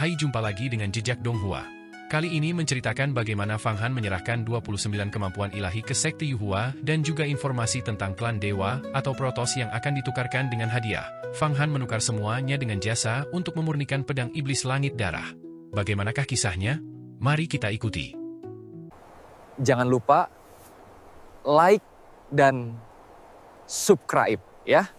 Hai, jumpa lagi dengan Jejak Donghua. Kali ini menceritakan bagaimana Fang Han menyerahkan 29 kemampuan ilahi ke sekte Yuhua dan juga informasi tentang klan dewa atau Protoss yang akan ditukarkan dengan hadiah. Fang Han menukar semuanya dengan jasa untuk memurnikan pedang iblis langit darah. Bagaimanakah kisahnya? Mari kita ikuti. Jangan lupa like dan subscribe ya.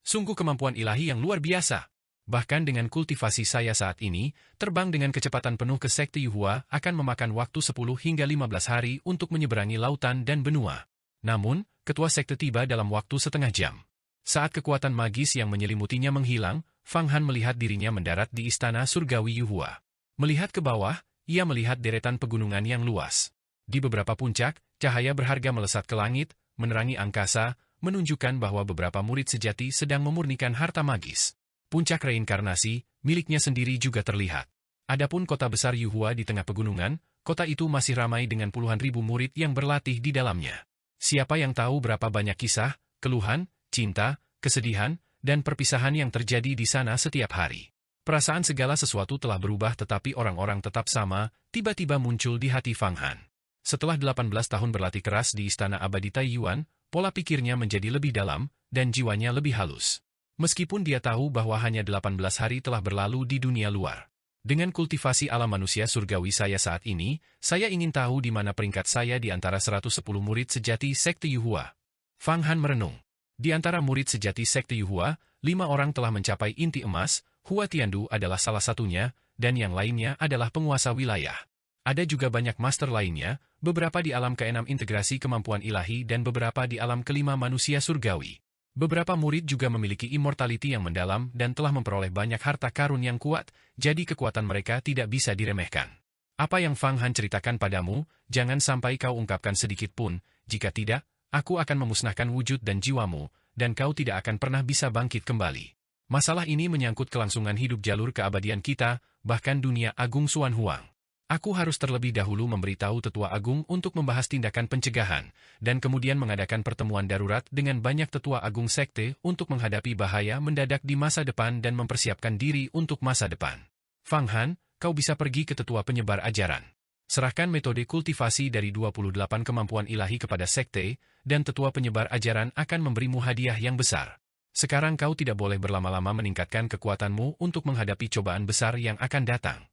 Sungguh kemampuan ilahi yang luar biasa. Bahkan dengan kultivasi saya saat ini, terbang dengan kecepatan penuh ke sekte Yuhua akan memakan waktu 10 hingga 15 hari untuk menyeberangi lautan dan benua. Namun, ketua sekte tiba dalam waktu setengah jam. Saat kekuatan magis yang menyelimutinya menghilang, Fang Han melihat dirinya mendarat di istana surgawi Yuhua. Melihat ke bawah, ia melihat deretan pegunungan yang luas. Di beberapa puncak, cahaya berharga melesat ke langit, menerangi angkasa, menunjukkan bahwa beberapa murid sejati sedang memurnikan harta magis. Puncak reinkarnasi, miliknya sendiri juga terlihat. Adapun kota besar Yuhua di tengah pegunungan, kota itu masih ramai dengan puluhan ribu murid yang berlatih di dalamnya. Siapa yang tahu berapa banyak kisah, keluhan, cinta, kesedihan, dan perpisahan yang terjadi di sana setiap hari. Perasaan segala sesuatu telah berubah tetapi orang-orang tetap sama, tiba-tiba muncul di hati Fang Han. Setelah 18 tahun berlatih keras di Istana Abadi Taiyuan, pola pikirnya menjadi lebih dalam, dan jiwanya lebih halus. Meskipun dia tahu bahwa hanya 18 hari telah berlalu di dunia luar. Dengan kultivasi alam manusia surgawi saya saat ini, saya ingin tahu di mana peringkat saya di antara 110 murid sejati sekte Yuhua. Fang Han merenung. Di antara murid sejati sekte Yuhua, 5 orang telah mencapai inti emas, Hua Tiandu adalah salah satunya, dan yang lainnya adalah penguasa wilayah. Ada juga banyak master lainnya, beberapa di alam ke-6 integrasi kemampuan ilahi dan beberapa di alam ke-5 manusia surgawi. Beberapa murid juga memiliki immortality yang mendalam dan telah memperoleh banyak harta karun yang kuat, jadi kekuatan mereka tidak bisa diremehkan. Apa yang Fang Han ceritakan padamu, jangan sampai kau ungkapkan sedikit pun, jika tidak, aku akan memusnahkan wujud dan jiwamu, dan kau tidak akan pernah bisa bangkit kembali. Masalah ini menyangkut kelangsungan hidup jalur keabadian kita, bahkan dunia agung Xuan Huang. Aku harus terlebih dahulu memberitahu Tetua Agung untuk membahas tindakan pencegahan, dan kemudian mengadakan pertemuan darurat dengan banyak Tetua Agung Sekte untuk menghadapi bahaya mendadak di masa depan dan mempersiapkan diri untuk masa depan. Fang Han, kau bisa pergi ke Tetua Penyebar Ajaran. Serahkan metode kultivasi dari 28 kemampuan ilahi kepada Sekte, dan Tetua Penyebar Ajaran akan memberimu hadiah yang besar. Sekarang kau tidak boleh berlama-lama meningkatkan kekuatanmu untuk menghadapi cobaan besar yang akan datang.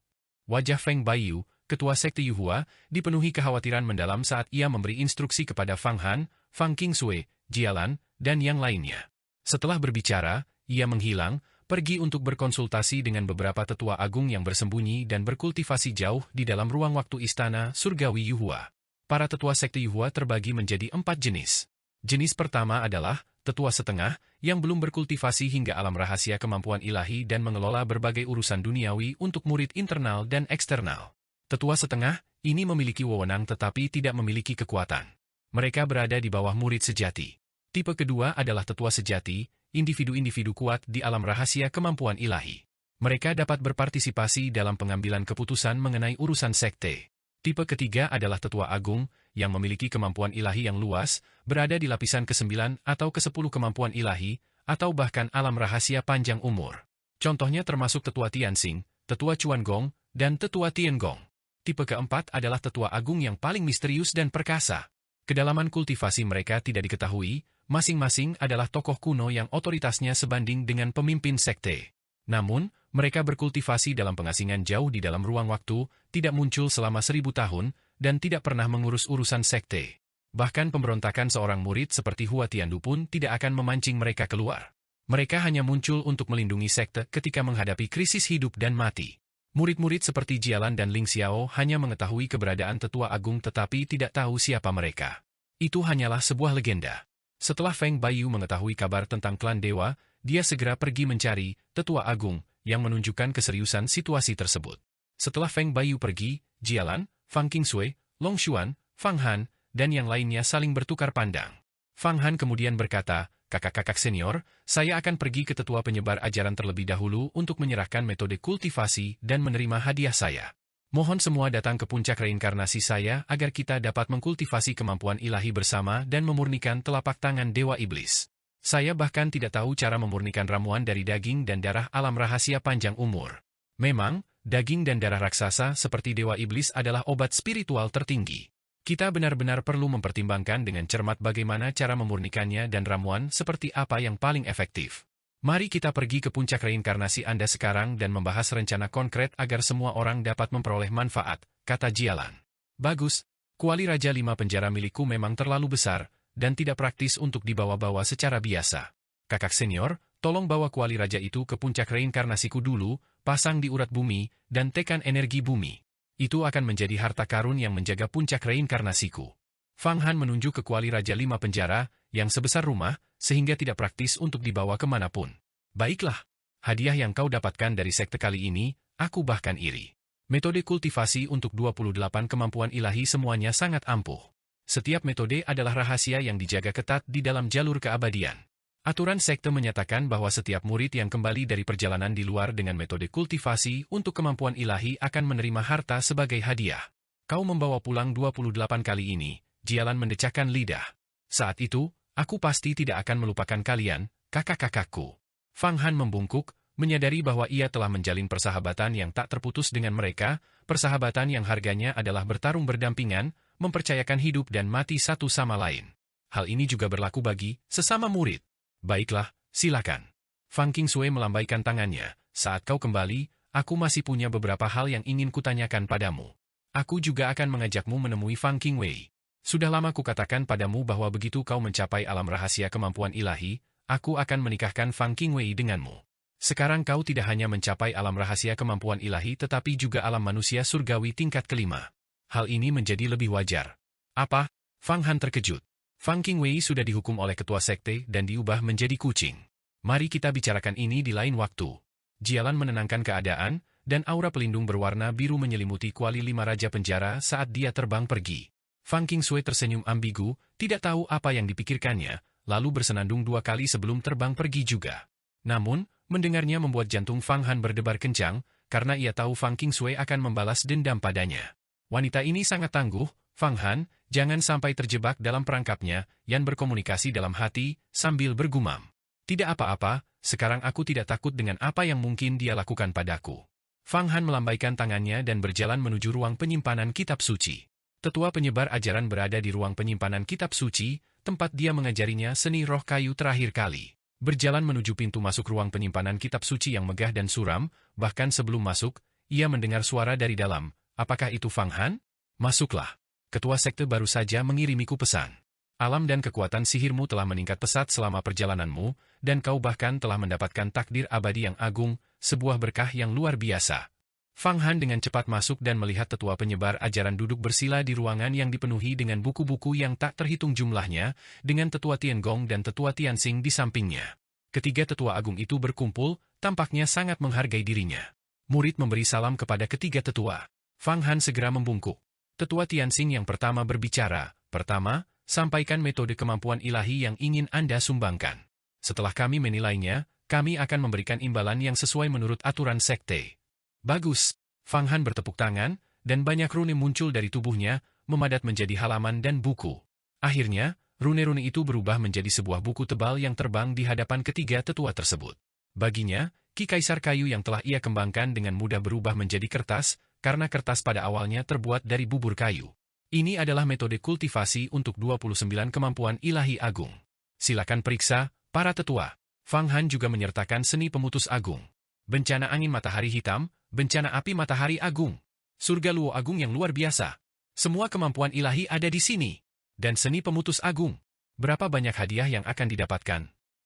Wajah Feng Baiyu, ketua sekte Yuhua, dipenuhi kekhawatiran mendalam saat ia memberi instruksi kepada Fang Han, Fang Qingsui, Jialan, dan yang lainnya. Setelah berbicara, ia menghilang, pergi untuk berkonsultasi dengan beberapa tetua agung yang bersembunyi dan berkultivasi jauh di dalam ruang waktu istana surgawi Yuhua. Para tetua sekte Yuhua terbagi menjadi 4 jenis. Jenis pertama adalah tetua setengah, yang belum berkultivasi hingga alam rahasia kemampuan ilahi dan mengelola berbagai urusan duniawi untuk murid internal dan eksternal. Tetua setengah, ini memiliki wewenang tetapi tidak memiliki kekuatan. Mereka berada di bawah murid sejati. Tipe kedua adalah tetua sejati, individu-individu kuat di alam rahasia kemampuan ilahi. Mereka dapat berpartisipasi dalam pengambilan keputusan mengenai urusan sekte. Tipe ketiga adalah tetua agung, yang memiliki kemampuan ilahi yang luas, berada di lapisan ke-9 atau ke-10 kemampuan ilahi, atau bahkan alam rahasia panjang umur. Contohnya termasuk tetua Tianxing, tetua Chuan Gong, dan tetua Tiangong. Tipe keempat adalah tetua agung yang paling misterius dan perkasa. Kedalaman kultivasi mereka tidak diketahui, masing-masing adalah tokoh kuno yang otoritasnya sebanding dengan pemimpin sekte. Namun, mereka berkultivasi dalam pengasingan jauh di dalam ruang waktu, tidak muncul selama 1000 tahun, dan tidak pernah mengurus urusan sekte. Bahkan pemberontakan seorang murid seperti Hua Tiandu pun tidak akan memancing mereka keluar. Mereka hanya muncul untuk melindungi sekte ketika menghadapi krisis hidup dan mati. Murid-murid seperti Jialan dan Ling Xiao hanya mengetahui keberadaan tetua agung tetapi tidak tahu siapa mereka. Itu hanyalah sebuah legenda. Setelah Feng Baiyu mengetahui kabar tentang klan dewa, dia segera pergi mencari tetua agung, yang menunjukkan keseriusan situasi tersebut. Setelah Feng Baiyu pergi, Jialan, Fang Qingsui, Long Xuan, Fang Han, dan yang lainnya saling bertukar pandang. Fang Han kemudian berkata, "Kakak-kakak senior, saya akan pergi ke tetua penyebar ajaran terlebih dahulu untuk menyerahkan metode kultivasi dan menerima hadiah saya. Mohon semua datang ke puncak reinkarnasi saya agar kita dapat mengkultivasi kemampuan ilahi bersama dan memurnikan telapak tangan Dewa Iblis. Saya bahkan tidak tahu cara memurnikan ramuan dari daging dan darah alam rahasia panjang umur. Memang, daging dan darah raksasa seperti Dewa Iblis adalah obat spiritual tertinggi. Kita benar-benar perlu mempertimbangkan dengan cermat bagaimana cara memurnikannya dan ramuan seperti apa yang paling efektif. Mari kita pergi ke puncak reinkarnasi Anda sekarang dan membahas rencana konkret agar semua orang dapat memperoleh manfaat, kata Jialan. Bagus, kuali Raja 5 penjara milikku memang terlalu besar, dan tidak praktis untuk dibawa-bawa secara biasa. Kakak senior, tolong bawa kuali raja itu ke puncak reinkarnasiku dulu, pasang di urat bumi, dan tekan energi bumi. Itu akan menjadi harta karun yang menjaga puncak reinkarnasiku. Fang Han menunjuk ke kuali Raja 5 penjara, yang sebesar rumah, sehingga tidak praktis untuk dibawa kemanapun. Baiklah, hadiah yang kau dapatkan dari sekte kali ini, aku bahkan iri. Metode kultivasi untuk 28 kemampuan ilahi semuanya sangat ampuh. Setiap metode adalah rahasia yang dijaga ketat di dalam jalur keabadian. Aturan sekte menyatakan bahwa setiap murid yang kembali dari perjalanan di luar dengan metode kultivasi untuk kemampuan ilahi akan menerima harta sebagai hadiah. Kau membawa pulang 28 kali ini. Jialan mendecakkan lidah. Saat itu, aku pasti tidak akan melupakan kalian, kakak-kakakku. Fang Han membungkuk, menyadari bahwa ia telah menjalin persahabatan yang tak terputus dengan mereka, persahabatan yang harganya adalah bertarung berdampingan, mempercayakan hidup dan mati satu sama lain. Hal ini juga berlaku bagi sesama murid. Baiklah, silakan. Fang Qingsui melambaikan tangannya. Saat kau kembali, aku masih punya beberapa hal yang ingin kutanyakan padamu. Aku juga akan mengajakmu menemui Fang Qingwei. Sudah lama kukatakan padamu bahwa begitu kau mencapai alam rahasia kemampuan ilahi, aku akan menikahkan Fang Qingwei denganmu. Sekarang kau tidak hanya mencapai alam rahasia kemampuan ilahi tetapi juga alam manusia surgawi tingkat kelima. Hal ini menjadi lebih wajar. Apa? Fang Han terkejut. Fang Qingwei sudah dihukum oleh ketua sekte dan diubah menjadi kucing. Mari kita bicarakan ini di lain waktu. Jialan menenangkan keadaan, dan aura pelindung berwarna biru menyelimuti kuali 5 raja penjara saat dia terbang pergi. Fang Qingsui tersenyum ambigu, tidak tahu apa yang dipikirkannya, lalu bersenandung 2 kali sebelum terbang pergi juga. Namun, mendengarnya membuat jantung Fang Han berdebar kencang, karena ia tahu Fang Qingsui akan membalas dendam padanya. Wanita ini sangat tangguh, Fang Han, jangan sampai terjebak dalam perangkapnya, Yan berkomunikasi dalam hati, sambil bergumam. Tidak apa-apa, sekarang aku tidak takut dengan apa yang mungkin dia lakukan padaku. Fang Han melambaikan tangannya dan berjalan menuju ruang penyimpanan kitab suci. Tetua penyebar ajaran berada di ruang penyimpanan kitab suci, tempat dia mengajarinya seni roh kayu terakhir kali. Berjalan menuju pintu masuk ruang penyimpanan kitab suci yang megah dan suram, bahkan sebelum masuk, ia mendengar suara dari dalam. Apakah itu Fang Han? Masuklah. Ketua sekte baru saja mengirimiku pesan. Alam dan kekuatan sihirmu telah meningkat pesat selama perjalananmu, dan kau bahkan telah mendapatkan takdir abadi yang agung, sebuah berkah yang luar biasa. Fang Han dengan cepat masuk dan melihat tetua penyebar ajaran duduk bersila di ruangan yang dipenuhi dengan buku-buku yang tak terhitung jumlahnya, dengan tetua Tiangong dan tetua Tianxing di sampingnya. Ketiga tetua agung itu berkumpul, tampaknya sangat menghargai dirinya. Murid memberi salam kepada ketiga tetua. Fang Han segera membungkuk. Tetua Tianxing yang pertama berbicara, pertama, sampaikan metode kemampuan ilahi yang ingin Anda sumbangkan. Setelah kami menilainya, kami akan memberikan imbalan yang sesuai menurut aturan sekte. Bagus. Fang Han bertepuk tangan, dan banyak rune muncul dari tubuhnya, memadat menjadi halaman dan buku. Akhirnya, rune-rune itu berubah menjadi sebuah buku tebal yang terbang di hadapan ketiga tetua tersebut. Baginya, Ki Kaisar kayu yang telah ia kembangkan dengan mudah berubah menjadi kertas, karena kertas pada awalnya terbuat dari bubur kayu. Ini adalah metode kultivasi untuk 29 kemampuan ilahi agung. Silakan periksa, para tetua. Fang Han juga menyertakan seni pemutus agung. Bencana angin matahari hitam, bencana api matahari agung. Surga Luo agung yang luar biasa. Semua kemampuan ilahi ada di sini. Dan seni pemutus agung. Berapa banyak hadiah yang akan didapatkan?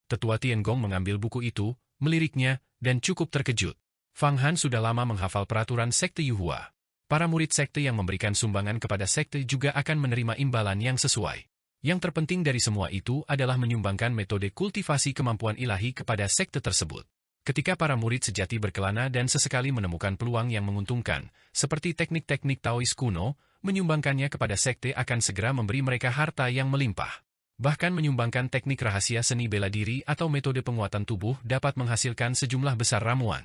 Tetua Tiangong mengambil buku itu, meliriknya, dan cukup terkejut. Fang Han sudah lama menghafal peraturan sekte Yuhua. Para murid sekte yang memberikan sumbangan kepada sekte juga akan menerima imbalan yang sesuai. Yang terpenting dari semua itu adalah menyumbangkan metode kultivasi kemampuan ilahi kepada sekte tersebut. Ketika para murid sejati berkelana dan sesekali menemukan peluang yang menguntungkan, seperti teknik-teknik Taois kuno, menyumbangkannya kepada sekte akan segera memberi mereka harta yang melimpah. Bahkan menyumbangkan teknik rahasia seni bela diri atau metode penguatan tubuh dapat menghasilkan sejumlah besar ramuan.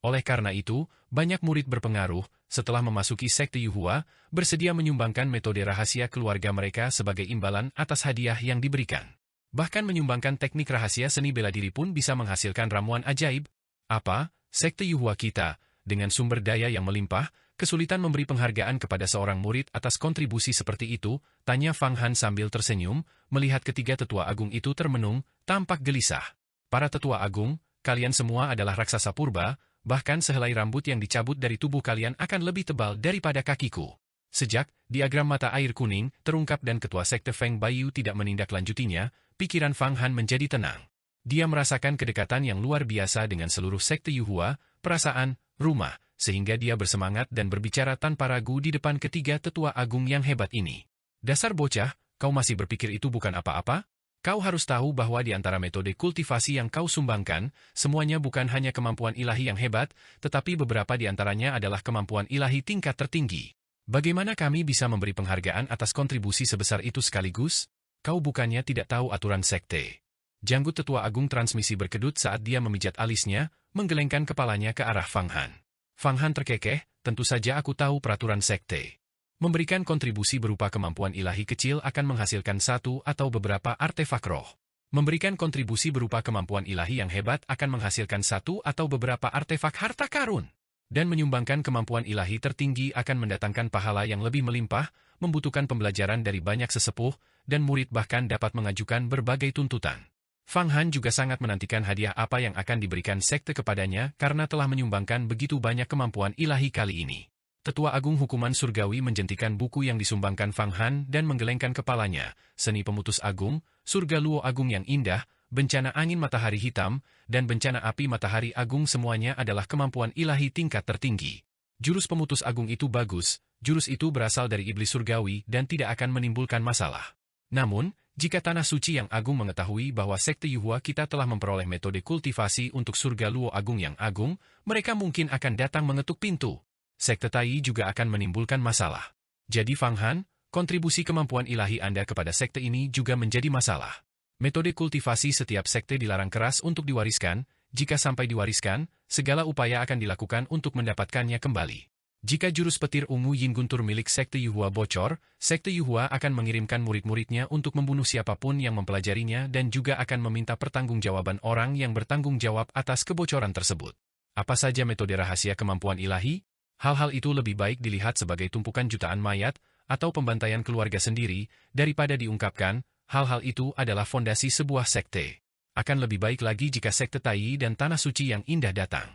Oleh karena itu, banyak murid berpengaruh, setelah memasuki sekte Yuhua, bersedia menyumbangkan metode rahasia keluarga mereka sebagai imbalan atas hadiah yang diberikan. Bahkan menyumbangkan teknik rahasia seni bela diri pun bisa menghasilkan ramuan ajaib. Apa? Sekte Yuhua kita, dengan sumber daya yang melimpah, kesulitan memberi penghargaan kepada seorang murid atas kontribusi seperti itu, tanya Fang Han sambil tersenyum, melihat ketiga tetua agung itu termenung, tampak gelisah. Para tetua agung, kalian semua adalah raksasa purba, bahkan sehelai rambut yang dicabut dari tubuh kalian akan lebih tebal daripada kakiku. Sejak diagram mata air kuning terungkap dan ketua sekte Feng Baiyu tidak menindaklanjutinya, pikiran Fang Han menjadi tenang. Dia merasakan kedekatan yang luar biasa dengan seluruh sekte Yuhua, perasaan, rumah, sehingga dia bersemangat dan berbicara tanpa ragu di depan ketiga tetua agung yang hebat ini. Dasar bocah, kau masih berpikir itu bukan apa-apa? Kau harus tahu bahwa di antara metode kultivasi yang kau sumbangkan, semuanya bukan hanya kemampuan ilahi yang hebat, tetapi beberapa di antaranya adalah kemampuan ilahi tingkat tertinggi. Bagaimana kami bisa memberi penghargaan atas kontribusi sebesar itu sekaligus? Kau bukannya tidak tahu aturan sekte. Janggut tetua agung transmisi berkedut saat dia memijat alisnya, menggelengkan kepalanya ke arah Fang Han. Fang Han terkekeh, tentu saja aku tahu peraturan sekte. Memberikan kontribusi berupa kemampuan ilahi kecil akan menghasilkan satu atau beberapa artefak roh. Memberikan kontribusi berupa kemampuan ilahi yang hebat akan menghasilkan satu atau beberapa artefak harta karun. Dan menyumbangkan kemampuan ilahi tertinggi akan mendatangkan pahala yang lebih melimpah, membutuhkan pembelajaran dari banyak sesepuh, dan murid bahkan dapat mengajukan berbagai tuntutan. Fang Han juga sangat menantikan hadiah apa yang akan diberikan sekte kepadanya karena telah menyumbangkan begitu banyak kemampuan ilahi kali ini. Tetua Agung Hukuman Surgawi menjentikan buku yang disumbangkan Fang Han dan menggelengkan kepalanya, Seni Pemutus Agung, Surga Luo Agung yang indah, Bencana Angin Matahari Hitam, dan Bencana Api Matahari Agung semuanya adalah kemampuan ilahi tingkat tertinggi. Jurus Pemutus Agung itu bagus, jurus itu berasal dari Iblis Surgawi dan tidak akan menimbulkan masalah. Namun, jika Tanah Suci yang Agung mengetahui bahwa sekte Yuhua kita telah memperoleh metode kultivasi untuk Surga Luo Agung yang agung, mereka mungkin akan datang mengetuk pintu. Sekte Tai juga akan menimbulkan masalah. Jadi Fang Han, kontribusi kemampuan ilahi Anda kepada sekte ini juga menjadi masalah. Metode kultivasi setiap sekte dilarang keras untuk diwariskan, jika sampai diwariskan, segala upaya akan dilakukan untuk mendapatkannya kembali. Jika jurus petir ungu Yin Guntur milik sekte Yuhua bocor, sekte Yuhua akan mengirimkan murid-muridnya untuk membunuh siapapun yang mempelajarinya dan juga akan meminta pertanggungjawaban orang yang bertanggung jawab atas kebocoran tersebut. Apa saja metode rahasia kemampuan ilahi? Hal-hal itu lebih baik dilihat sebagai tumpukan jutaan mayat atau pembantaian keluarga sendiri daripada diungkapkan. Hal-hal itu adalah fondasi sebuah sekte. Akan lebih baik lagi jika sekte Tai dan Tanah Suci yang indah datang.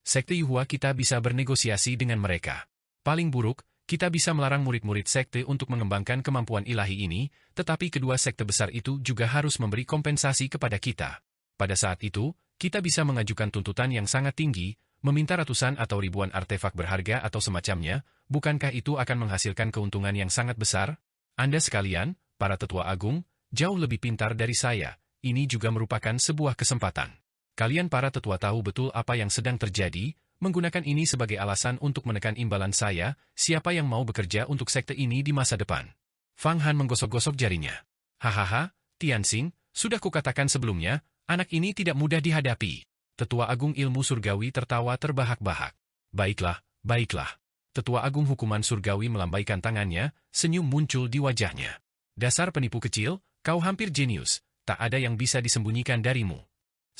Sekte Yuhua kita bisa bernegosiasi dengan mereka. Paling buruk, kita bisa melarang murid-murid sekte untuk mengembangkan kemampuan ilahi ini, tetapi kedua sekte besar itu juga harus memberi kompensasi kepada kita. Pada saat itu, kita bisa mengajukan tuntutan yang sangat tinggi, meminta ratusan atau ribuan artefak berharga atau semacamnya, bukankah itu akan menghasilkan keuntungan yang sangat besar? Anda sekalian, para tetua agung, jauh lebih pintar dari saya, ini juga merupakan sebuah kesempatan. Kalian para tetua tahu betul apa yang sedang terjadi, menggunakan ini sebagai alasan untuk menekan imbalan saya, siapa yang mau bekerja untuk sekte ini di masa depan. Fang Han menggosok-gosok jarinya. Hahaha, Tianxing, sudah kukatakan sebelumnya, anak ini tidak mudah dihadapi. Tetua Agung Ilmu Surgawi tertawa terbahak-bahak. Baiklah, baiklah. Tetua Agung Hukuman Surgawi melambaikan tangannya, senyum muncul di wajahnya. Dasar penipu kecil, kau hampir jenius, tak ada yang bisa disembunyikan darimu.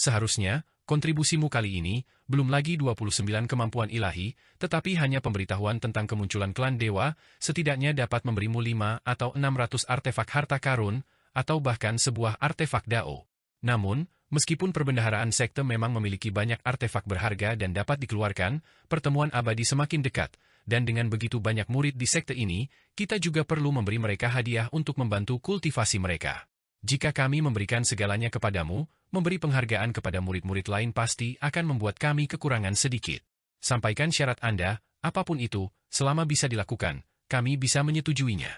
Seharusnya, kontribusimu kali ini, belum lagi 29 kemampuan ilahi, tetapi hanya pemberitahuan tentang kemunculan klan dewa, setidaknya dapat memberimu 5 atau 600 artefak harta karun, atau bahkan sebuah artefak dao. Namun, meskipun perbendaharaan sekte memang memiliki banyak artefak berharga dan dapat dikeluarkan, pertemuan abadi semakin dekat, dan dengan begitu banyak murid di sekte ini, kita juga perlu memberi mereka hadiah untuk membantu kultivasi mereka. Jika kami memberikan segalanya kepadamu, memberi penghargaan kepada murid-murid lain pasti akan membuat kami kekurangan sedikit. Sampaikan syarat Anda, apapun itu, selama bisa dilakukan, kami bisa menyetujuinya.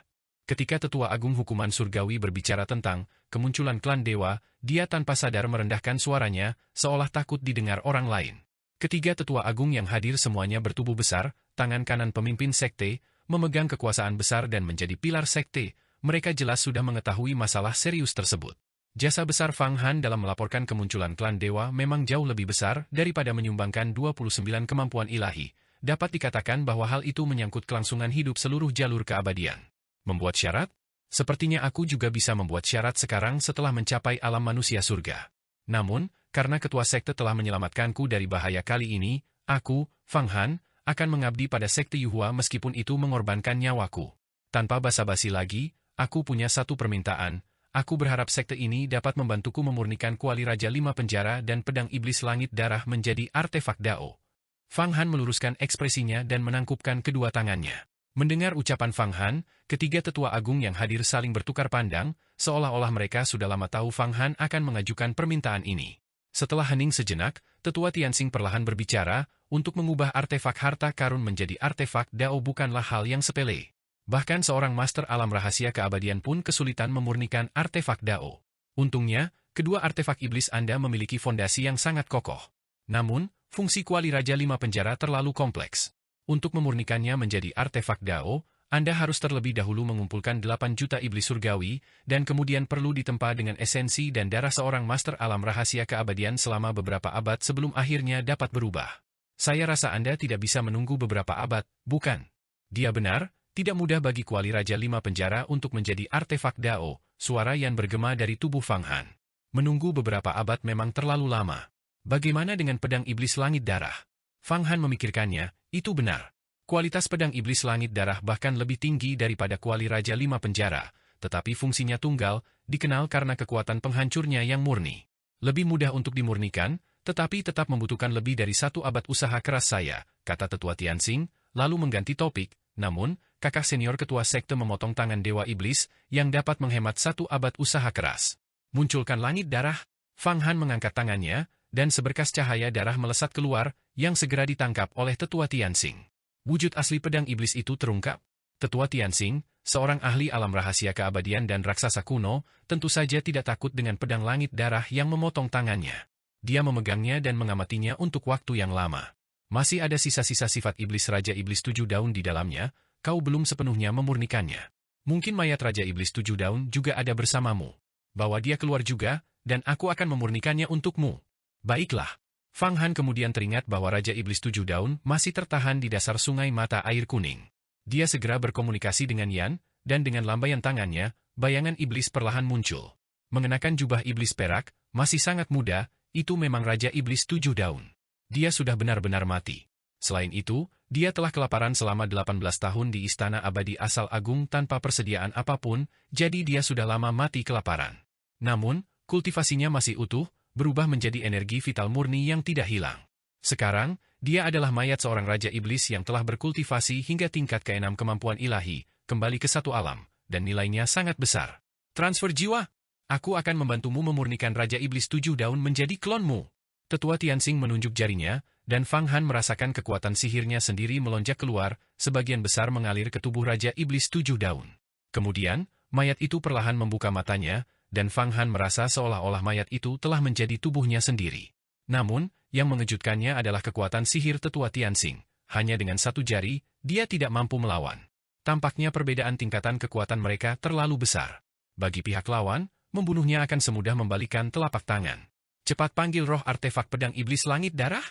Ketika Tetua Agung Hukuman Surgawi berbicara tentang kemunculan klan dewa, dia tanpa sadar merendahkan suaranya, seolah takut didengar orang lain. Ketiga Tetua Agung yang hadir semuanya bertubuh besar, tangan kanan pemimpin sekte, memegang kekuasaan besar dan menjadi pilar sekte. Mereka jelas sudah mengetahui masalah serius tersebut. Jasa besar Fang Han dalam melaporkan kemunculan klan dewa memang jauh lebih besar daripada menyumbangkan 29 kemampuan ilahi. Dapat dikatakan bahwa hal itu menyangkut kelangsungan hidup seluruh jalur keabadian. Membuat syarat? Sepertinya aku juga bisa membuat syarat sekarang setelah mencapai alam manusia surga. Namun, karena ketua sekte telah menyelamatkanku dari bahaya kali ini, Aku, Fang Han, akan mengabdi pada sekte Yuhua meskipun itu mengorbankan nyawaku. Tanpa basa-basi lagi, aku punya satu permintaan. Aku berharap sekte ini dapat membantuku memurnikan kuali Raja 5 Penjara dan pedang iblis langit darah menjadi artefak Dao. Fang Han meluruskan ekspresinya dan menangkupkan kedua tangannya. Mendengar ucapan Fang Han, ketiga tetua agung yang hadir saling bertukar pandang, seolah-olah mereka sudah lama tahu Fang Han akan mengajukan permintaan ini. Setelah hening sejenak, tetua Tianxing perlahan berbicara, untuk mengubah artefak harta karun menjadi artefak Dao bukanlah hal yang sepele. Bahkan seorang master alam rahasia keabadian pun kesulitan memurnikan artefak Dao. Untungnya, kedua artefak iblis Anda memiliki fondasi yang sangat kokoh. Namun, fungsi kuali Raja 5 Penjara terlalu kompleks. Untuk memurnikannya menjadi artefak Dao, Anda harus terlebih dahulu mengumpulkan 8 juta iblis surgawi, dan kemudian perlu ditempa dengan esensi dan darah seorang master alam rahasia keabadian selama beberapa abad sebelum akhirnya dapat berubah. Saya rasa Anda tidak bisa menunggu beberapa abad, bukan? Dia benar, tidak mudah bagi kuali Raja 5 Penjara untuk menjadi artefak Dao, suara yang bergema dari tubuh Fang Han. Menunggu beberapa abad memang terlalu lama. Bagaimana dengan pedang iblis langit darah? Fang Han memikirkannya, itu benar. Kualitas pedang iblis langit darah bahkan lebih tinggi daripada kuali Raja 5 Penjara, tetapi fungsinya tunggal, dikenal karena kekuatan penghancurnya yang murni. Lebih mudah untuk dimurnikan, tetapi tetap membutuhkan lebih dari 1 abad usaha keras saya, kata tetua Tianxing, lalu mengganti topik. Namun, kakak senior ketua sekte memotong tangan Dewa Iblis, yang dapat menghemat 1 abad usaha keras. Munculkan langit darah, Fang Han mengangkat tangannya, dan seberkas cahaya darah melesat keluar, yang segera ditangkap oleh tetua Tianxing. Wujud asli pedang iblis itu terungkap. Tetua Tianxing, seorang ahli alam rahasia keabadian dan raksasa kuno, tentu saja tidak takut dengan pedang langit darah yang memotong tangannya. Dia memegangnya dan mengamatinya untuk waktu yang lama. Masih ada sisa-sisa sifat iblis Raja Iblis 7 Daun di dalamnya, kau belum sepenuhnya memurnikannya. Mungkin mayat Raja Iblis 7 Daun juga ada bersamamu. Bawa dia keluar juga, dan aku akan memurnikannya untukmu. Baiklah. Fang Han kemudian teringat bahwa Raja Iblis 7 Daun masih tertahan di dasar sungai mata air kuning. Dia segera berkomunikasi dengan Yan, dan dengan lambaian tangannya, bayangan iblis perlahan muncul. Mengenakan jubah iblis perak, masih sangat muda, itu memang Raja Iblis 7 Daun. Dia sudah benar-benar mati. Selain itu, dia telah kelaparan selama 18 tahun di Istana Abadi Asal Agung tanpa persediaan apapun, jadi dia sudah lama mati kelaparan. Namun, kultivasinya masih utuh, berubah menjadi energi vital murni yang tidak hilang. Sekarang, dia adalah mayat seorang Raja Iblis yang telah berkultivasi hingga tingkat ke-6 kemampuan ilahi, kembali ke satu alam, dan nilainya sangat besar. Transfer jiwa? Aku akan membantumu memurnikan Raja Iblis 7 Daun menjadi klonmu. Tetua Tianxing menunjuk jarinya, dan Fang Han merasakan kekuatan sihirnya sendiri melonjak keluar, sebagian besar mengalir ke tubuh Raja Iblis 7 Daun. Kemudian, mayat itu perlahan membuka matanya, dan Fang Han merasa seolah-olah mayat itu telah menjadi tubuhnya sendiri. Namun, yang mengejutkannya adalah kekuatan sihir tetua Tianxing. Hanya dengan 1 jari, dia tidak mampu melawan. Tampaknya perbedaan tingkatan kekuatan mereka terlalu besar. Bagi pihak lawan, membunuhnya akan semudah membalikan telapak tangan. Cepat panggil roh artefak pedang iblis langit darah.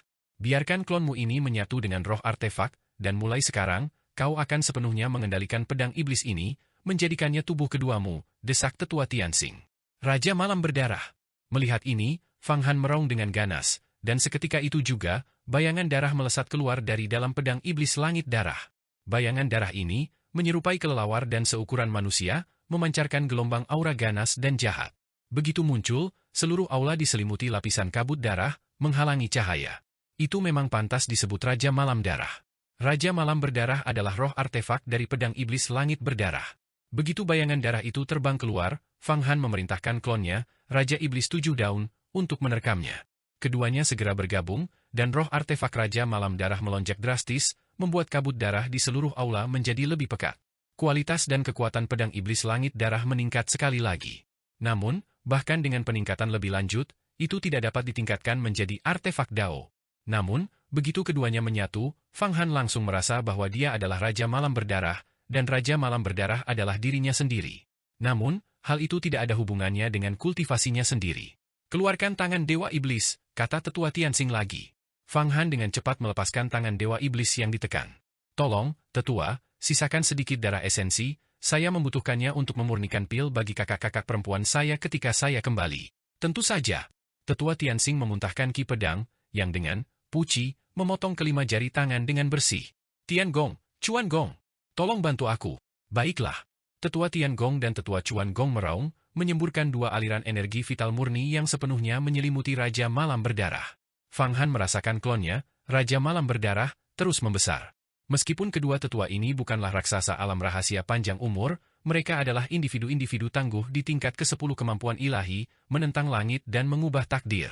Biarkan klonmu ini menyatu dengan roh artefak, dan mulai sekarang, kau akan sepenuhnya mengendalikan pedang iblis ini, menjadikannya tubuh keduamu, desak tetua Tianxing. Raja Malam Berdarah. Melihat ini, Fang Han meraung dengan ganas, dan seketika itu juga, bayangan darah melesat keluar dari dalam pedang iblis langit darah. Bayangan darah ini, menyerupai kelelawar dan seukuran manusia, memancarkan gelombang aura ganas dan jahat. Begitu muncul, seluruh aula diselimuti lapisan kabut darah, menghalangi cahaya. Itu memang pantas disebut Raja Malam Darah. Raja Malam Berdarah adalah roh artefak dari pedang iblis langit berdarah. Begitu bayangan darah itu terbang keluar, Fang Han memerintahkan klonnya, Raja Iblis 7 Daun, untuk menerkamnya. Keduanya segera bergabung, dan roh artefak Raja Malam Darah melonjak drastis, membuat kabut darah di seluruh aula menjadi lebih pekat. Kualitas dan kekuatan pedang iblis langit darah meningkat sekali lagi. Namun, bahkan dengan peningkatan lebih lanjut, itu tidak dapat ditingkatkan menjadi artefak Dao. Namun, begitu keduanya menyatu, Fang Han langsung merasa bahwa dia adalah Raja Malam Berdarah, dan Raja Malam Berdarah adalah dirinya sendiri. Namun, hal itu tidak ada hubungannya dengan kultivasinya sendiri. Keluarkan tangan Dewa Iblis, kata tetua Tianxing lagi. Fang Han dengan cepat melepaskan tangan Dewa Iblis yang ditekan. Tolong, tetua, sisakan sedikit darah esensi, saya membutuhkannya untuk memurnikan pil bagi kakak-kakak perempuan saya ketika saya kembali. Tentu saja. Tetua Tianxing memuntahkan ki pedang, yang dengan puci, memotong kelima jari tangan dengan bersih. Tian Gong, Chuan Gong, tolong bantu aku. Baiklah. Tetua Tian Gong dan Tetua Chuan Gong meraung, menyemburkan dua aliran energi vital murni yang sepenuhnya menyelimuti Raja Malam Berdarah. Fang Han merasakan klonnya, Raja Malam Berdarah, terus membesar. Meskipun kedua tetua ini bukanlah raksasa alam rahasia panjang umur, mereka adalah individu-individu tangguh di tingkat ke-10 kemampuan ilahi, menentang langit dan mengubah takdir.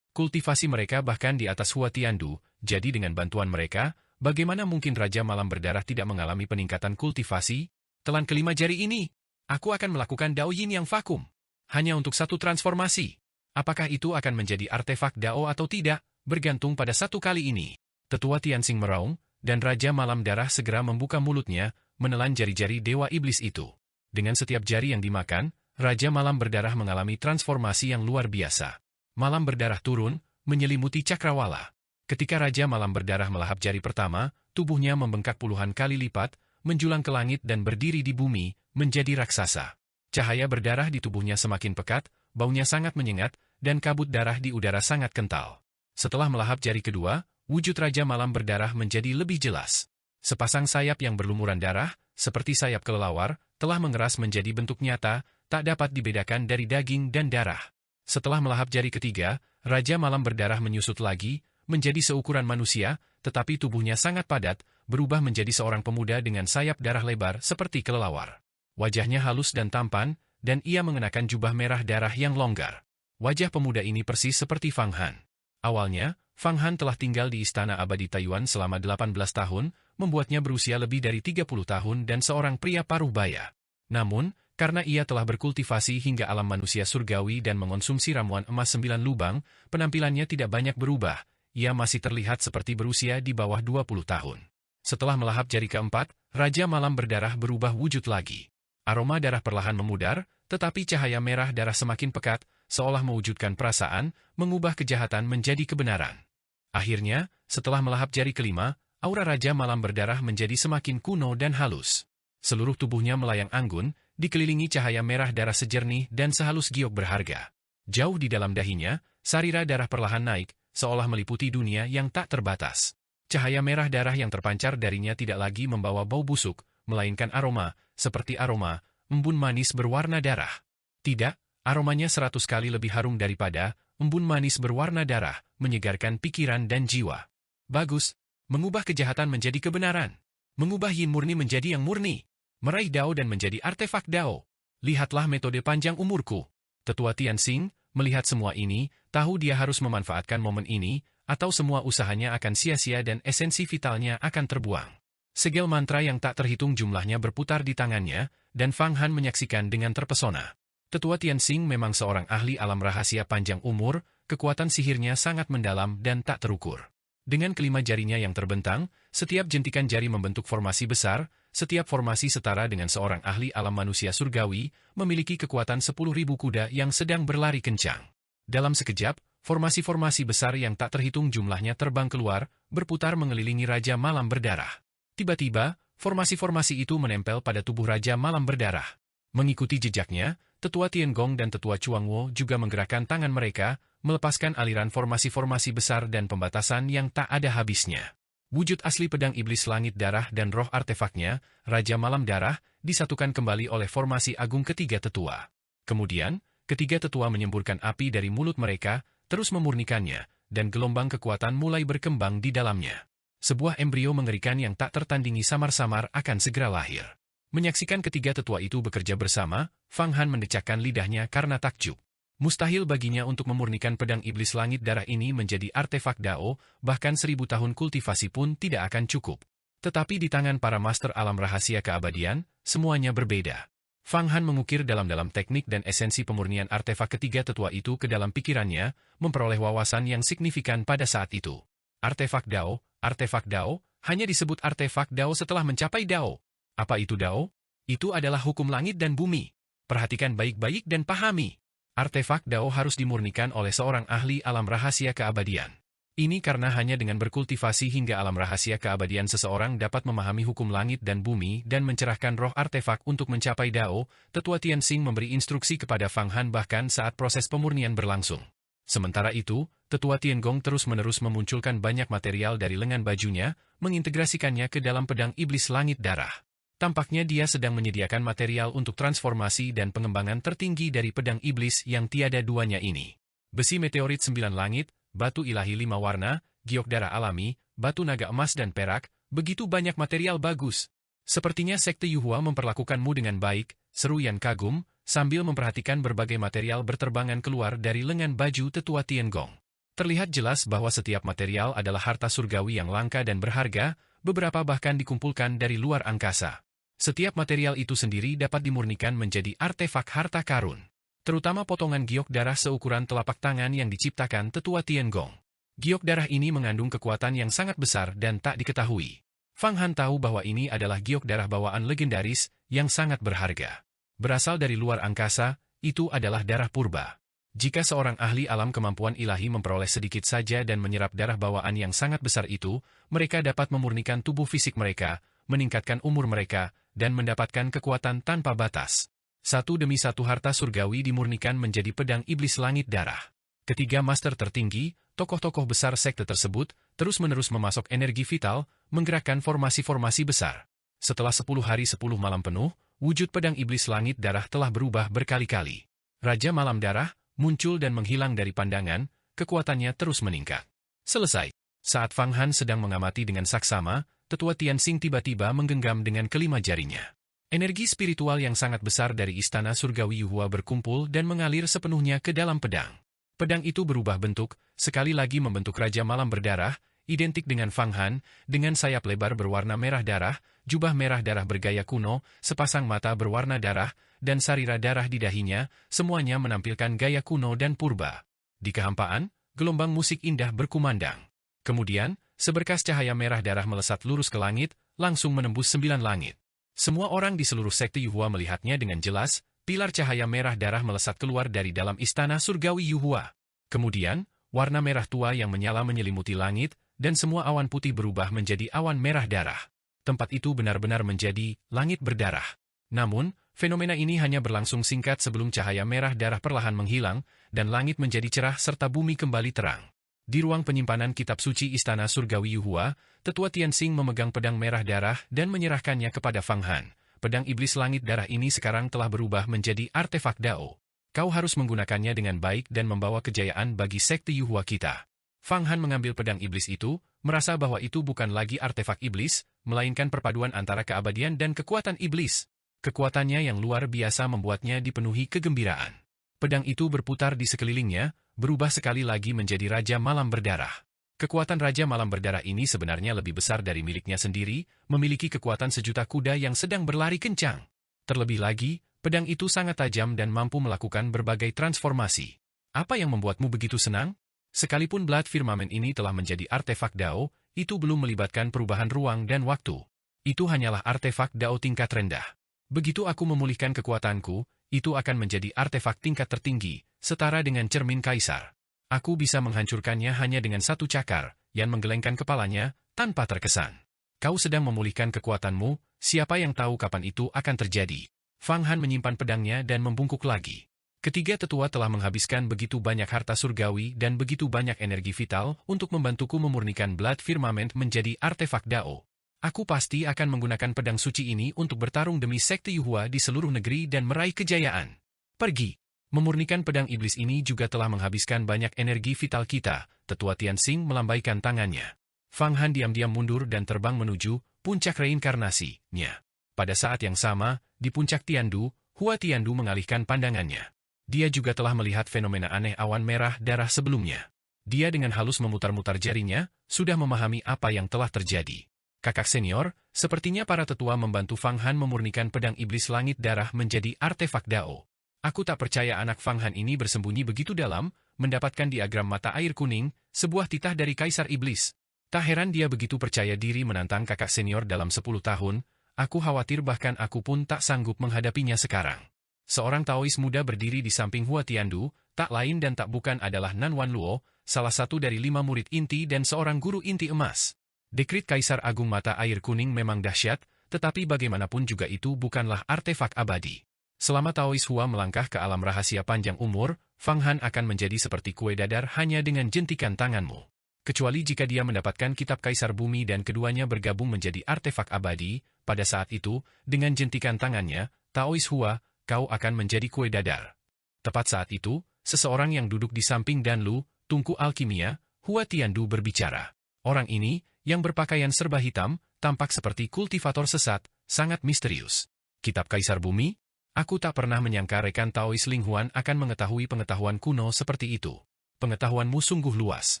Kultivasi mereka bahkan di atas Hua Tiandu, jadi dengan bantuan mereka, bagaimana mungkin Raja Malam Berdarah tidak mengalami peningkatan kultivasi? Telan kelima jari ini, aku akan melakukan Dao Yin yang vakum. Hanya untuk satu transformasi. Apakah itu akan menjadi artefak Dao atau tidak, bergantung pada satu kali ini. Tetua Tianxing meraung, dan Raja Malam Darah segera membuka mulutnya, menelan jari-jari Dewa Iblis itu. Dengan setiap jari yang dimakan, Raja Malam Berdarah mengalami transformasi yang luar biasa. Malam Berdarah turun, menyelimuti cakrawala. Ketika Raja Malam Berdarah melahap jari pertama, tubuhnya membengkak puluhan kali lipat, menjulang ke langit dan berdiri di bumi, menjadi raksasa. Cahaya berdarah di tubuhnya semakin pekat, baunya sangat menyengat, dan kabut darah di udara sangat kental. Setelah melahap jari kedua, wujud Raja Malam Berdarah menjadi lebih jelas. Sepasang sayap yang berlumuran darah, seperti sayap kelelawar, telah mengeras menjadi bentuk nyata, tak dapat dibedakan dari daging dan darah. Setelah melahap jari ketiga, Raja Malam Berdarah menyusut lagi, menjadi seukuran manusia, tetapi tubuhnya sangat padat, berubah menjadi seorang pemuda dengan sayap darah lebar seperti kelelawar. Wajahnya halus dan tampan, dan ia mengenakan jubah merah darah yang longgar. Wajah pemuda ini persis seperti Fang Han. Awalnya, Fang Han telah tinggal di Istana Abadi Taiyuan selama 18 tahun, membuatnya berusia lebih dari 30 tahun dan seorang pria paruh baya. Namun, karena ia telah berkultivasi hingga alam manusia surgawi dan mengonsumsi ramuan emas 9 lubang, penampilannya tidak banyak berubah, ia masih terlihat seperti berusia di bawah 20 tahun. Setelah melahap jari keempat, Raja Malam Berdarah berubah wujud lagi. Aroma darah perlahan memudar, tetapi cahaya merah darah semakin pekat, seolah mewujudkan perasaan, mengubah kejahatan menjadi kebenaran. Akhirnya, setelah melahap jari kelima, aura Raja Malam Berdarah menjadi semakin kuno dan halus. Seluruh tubuhnya melayang anggun, dikelilingi cahaya merah darah sejernih dan sehalus giok berharga. Jauh di dalam dahinya, sarira darah perlahan naik, seolah meliputi dunia yang tak terbatas. Cahaya merah darah yang terpancar darinya tidak lagi membawa bau busuk, melainkan aroma, seperti aroma embun manis berwarna darah. Tidak, aromanya 100 kali lebih harum daripada embun manis berwarna darah, menyegarkan pikiran dan jiwa. Bagus, mengubah kejahatan menjadi kebenaran. Mengubah yin murni menjadi yang murni. Meraih Dao dan menjadi artefak Dao. Lihatlah metode panjang umurku. Tetua Tianxing, melihat semua ini, tahu dia harus memanfaatkan momen ini, atau semua usahanya akan sia-sia dan esensi vitalnya akan terbuang. Segel mantra yang tak terhitung jumlahnya berputar di tangannya, dan Fang Han menyaksikan dengan terpesona. Tetua Tianxing memang seorang ahli alam rahasia panjang umur, kekuatan sihirnya sangat mendalam dan tak terukur. Dengan kelima jarinya yang terbentang, setiap jentikan jari membentuk formasi besar, setiap formasi setara dengan seorang ahli alam manusia surgawi, memiliki kekuatan 10.000 kuda yang sedang berlari kencang. Dalam sekejap, formasi-formasi besar yang tak terhitung jumlahnya terbang keluar, berputar mengelilingi Raja Malam Berdarah. Tiba-tiba, formasi-formasi itu menempel pada tubuh Raja Malam Berdarah. Mengikuti jejaknya, Tetua Tian Gong dan Tetua Chuang Wo juga menggerakkan tangan mereka, melepaskan aliran formasi-formasi besar dan pembatasan yang tak ada habisnya. Wujud asli pedang iblis langit darah dan roh artefaknya, Raja Malam Darah, disatukan kembali oleh formasi agung ketiga tetua. Kemudian, ketiga tetua menyemburkan api dari mulut mereka, terus memurnikannya, dan gelombang kekuatan mulai berkembang di dalamnya. Sebuah embrio mengerikan yang tak tertandingi samar-samar akan segera lahir. Menyaksikan ketiga tetua itu bekerja bersama, Fang Han mendecakkan lidahnya karena takjub. Mustahil baginya untuk memurnikan pedang iblis langit darah ini menjadi artefak Dao, bahkan 1000 tahun kultivasi pun tidak akan cukup. Tetapi di tangan para master alam rahasia keabadian, semuanya berbeda. Fang Han mengukir dalam-dalam teknik dan esensi pemurnian artefak ketiga tetua itu ke dalam pikirannya, memperoleh wawasan yang signifikan pada saat itu. Artefak Dao, hanya disebut artefak Dao setelah mencapai Dao. Apa itu Dao? Itu adalah hukum langit dan bumi. Perhatikan baik-baik dan pahami. Artefak Dao harus dimurnikan oleh seorang ahli alam rahasia keabadian. Ini karena hanya dengan berkultivasi hingga alam rahasia keabadian seseorang dapat memahami hukum langit dan bumi dan mencerahkan roh artefak untuk mencapai Dao. Tetua Tianxing memberi instruksi kepada Fang Han bahkan saat proses pemurnian berlangsung. Sementara itu, Tetua Tiangong terus-menerus memunculkan banyak material dari lengan bajunya, mengintegrasikannya ke dalam pedang iblis langit darah. Tampaknya dia sedang menyediakan material untuk transformasi dan pengembangan tertinggi dari pedang iblis yang tiada duanya ini. Besi meteorit 9 langit, batu ilahi 5 warna, giok darah alami, batu naga emas dan perak, begitu banyak material bagus. Sepertinya Sekte Yuhua memperlakukanmu dengan baik, seru Yan kagum, sambil memperhatikan berbagai material berterbangan keluar dari lengan baju Tetua Tiangong. Terlihat jelas bahwa setiap material adalah harta surgawi yang langka dan berharga, beberapa bahkan dikumpulkan dari luar angkasa. Setiap material itu sendiri dapat dimurnikan menjadi artefak harta karun. Terutama potongan giok darah seukuran telapak tangan yang diciptakan Tetua Tiangong. Giok darah ini mengandung kekuatan yang sangat besar dan tak diketahui. Fang Han tahu bahwa ini adalah giok darah bawaan legendaris yang sangat berharga. Berasal dari luar angkasa, itu adalah darah purba. Jika seorang ahli alam kemampuan ilahi memperoleh sedikit saja dan menyerap darah bawaan yang sangat besar itu, mereka dapat memurnikan tubuh fisik mereka, meningkatkan umur mereka, dan mendapatkan kekuatan tanpa batas. Satu demi satu harta surgawi dimurnikan menjadi pedang iblis langit darah. Ketiga master tertinggi, tokoh-tokoh besar sekte tersebut, terus-menerus memasok energi vital, menggerakkan formasi-formasi besar. Setelah 10 hari 10 malam penuh, wujud pedang iblis langit darah telah berubah berkali-kali. Raja Malam Darah muncul dan menghilang dari pandangan, kekuatannya terus meningkat. Selesai. Saat Fang Han sedang mengamati dengan saksama, Tetua Tianxing tiba-tiba menggenggam dengan kelima jarinya. Energi spiritual yang sangat besar dari istana surgawi Yuhua berkumpul dan mengalir sepenuhnya ke dalam pedang. Pedang itu berubah bentuk, sekali lagi membentuk Raja Malam Berdarah, identik dengan Fang Han, dengan sayap lebar berwarna merah darah, jubah merah darah bergaya kuno, sepasang mata berwarna darah, dan sarira darah di dahinya, semuanya menampilkan gaya kuno dan purba. Di kehampaan, gelombang musik indah berkumandang. Kemudian, seberkas cahaya merah darah melesat lurus ke langit, langsung menembus 9 langit. Semua orang di seluruh sekte Yuhua melihatnya dengan jelas, pilar cahaya merah darah melesat keluar dari dalam istana surgawi Yuhua. Kemudian, warna merah tua yang menyala menyelimuti langit, dan semua awan putih berubah menjadi awan merah darah. Tempat itu benar-benar menjadi langit berdarah. Namun, fenomena ini hanya berlangsung singkat sebelum cahaya merah darah perlahan menghilang, dan langit menjadi cerah serta bumi kembali terang. Di ruang penyimpanan kitab suci Istana Surgawi Yuhua, Tetua Tianxing memegang pedang merah darah dan menyerahkannya kepada Fang Han. Pedang iblis langit darah ini sekarang telah berubah menjadi artefak Dao. Kau harus menggunakannya dengan baik dan membawa kejayaan bagi sekte Yuhua kita. Fang Han mengambil pedang iblis itu, merasa bahwa itu bukan lagi artefak iblis, melainkan perpaduan antara keabadian dan kekuatan iblis. Kekuatannya yang luar biasa membuatnya dipenuhi kegembiraan. Pedang itu berputar di sekelilingnya, berubah sekali lagi menjadi Raja Malam Berdarah. Kekuatan Raja Malam Berdarah ini sebenarnya lebih besar dari miliknya sendiri, memiliki kekuatan sejuta kuda yang sedang berlari kencang. Terlebih lagi, pedang itu sangat tajam dan mampu melakukan berbagai transformasi. Apa yang membuatmu begitu senang? Sekalipun Blood Firmament ini telah menjadi artefak Dao, itu belum melibatkan perubahan ruang dan waktu. Itu hanyalah artefak Dao tingkat rendah. Begitu aku memulihkan kekuatanku, itu akan menjadi artefak tingkat tertinggi, setara dengan cermin kaisar. Aku bisa menghancurkannya hanya dengan satu cakar, yang menggelengkan kepalanya, tanpa terkesan. Kau sedang memulihkan kekuatanmu, siapa yang tahu kapan itu akan terjadi. Fang Han menyimpan pedangnya dan membungkuk lagi. Ketiga tetua telah menghabiskan begitu banyak harta surgawi dan begitu banyak energi vital untuk membantuku memurnikan Blood Firmament menjadi artefak Dao. Aku pasti akan menggunakan pedang suci ini untuk bertarung demi sekte Yuhua di seluruh negeri dan meraih kejayaan. Pergi. Memurnikan pedang iblis ini juga telah menghabiskan banyak energi vital kita, Tetua Tianxing melambaikan tangannya. Fang Han diam-diam mundur dan terbang menuju puncak reinkarnasi-nya. Pada saat yang sama, di puncak Tiandu, Hua Tiandu mengalihkan pandangannya. Dia juga telah melihat fenomena aneh awan merah darah sebelumnya. Dia dengan halus memutar-mutar jarinya, sudah memahami apa yang telah terjadi. Kakak senior, sepertinya para tetua membantu Fang Han memurnikan pedang iblis langit darah menjadi artefak Dao. Aku tak percaya anak Fang Han ini bersembunyi begitu dalam, mendapatkan diagram mata air kuning, sebuah titah dari Kaisar Iblis. Tak heran dia begitu percaya diri menantang kakak senior dalam 10 tahun, aku khawatir bahkan aku pun tak sanggup menghadapinya sekarang. Seorang Taois muda berdiri di samping Hua Tiandu, tak lain dan tak bukan adalah Nan Wanluo, salah satu dari 5 murid inti dan seorang guru inti emas. Dekrit Kaisar Agung Mata Air Kuning memang dahsyat, tetapi bagaimanapun juga itu bukanlah artefak abadi. Selama Taois Hua melangkah ke alam rahasia panjang umur, Fang Han akan menjadi seperti kue dadar hanya dengan jentikan tanganmu. Kecuali jika dia mendapatkan kitab Kaisar Bumi dan keduanya bergabung menjadi artefak abadi, pada saat itu, dengan jentikan tangannya, Taois Hua, kau akan menjadi kue dadar. Tepat saat itu, seseorang yang duduk di samping Danlu, tungku alkimia, Hua Tiandu berbicara. Orang ini, yang berpakaian serba hitam, tampak seperti kultivator sesat, sangat misterius. Kitab Kaisar Bumi? Aku tak pernah menyangka rekan Taois Ling Huan akan mengetahui pengetahuan kuno seperti itu. Pengetahuanmu sungguh luas.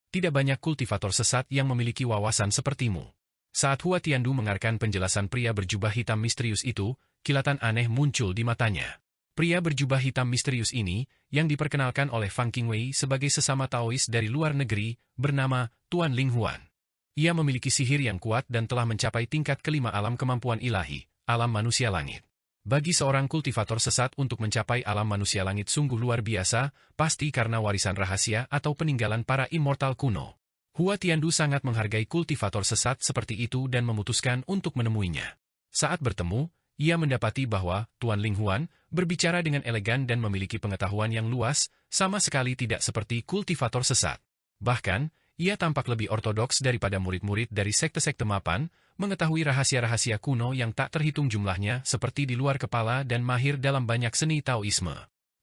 Tidak banyak kultivator sesat yang memiliki wawasan sepertimu. Saat Hua Tiandu mendengarkan penjelasan pria berjubah hitam misterius itu, kilatan aneh muncul di matanya. Pria berjubah hitam misterius ini, yang diperkenalkan oleh Fang Qingwei sebagai sesama Taois dari luar negeri, bernama Tuan Ling Huan. Ia memiliki sihir yang kuat dan telah mencapai tingkat kelima alam kemampuan ilahi, alam manusia langit. Bagi seorang kultivator sesat untuk mencapai alam manusia langit sungguh luar biasa, pasti karena warisan rahasia atau peninggalan para immortal kuno. Hua Tiandu sangat menghargai kultivator sesat seperti itu dan memutuskan untuk menemuinya. Saat bertemu, ia mendapati bahwa Tuan Ling Huan berbicara dengan elegan dan memiliki pengetahuan yang luas, sama sekali tidak seperti kultivator sesat. Bahkan, ia tampak lebih ortodoks daripada murid-murid dari sekte-sekte mapan, mengetahui rahasia-rahasia kuno yang tak terhitung jumlahnya seperti di luar kepala dan mahir dalam banyak seni Taoisme.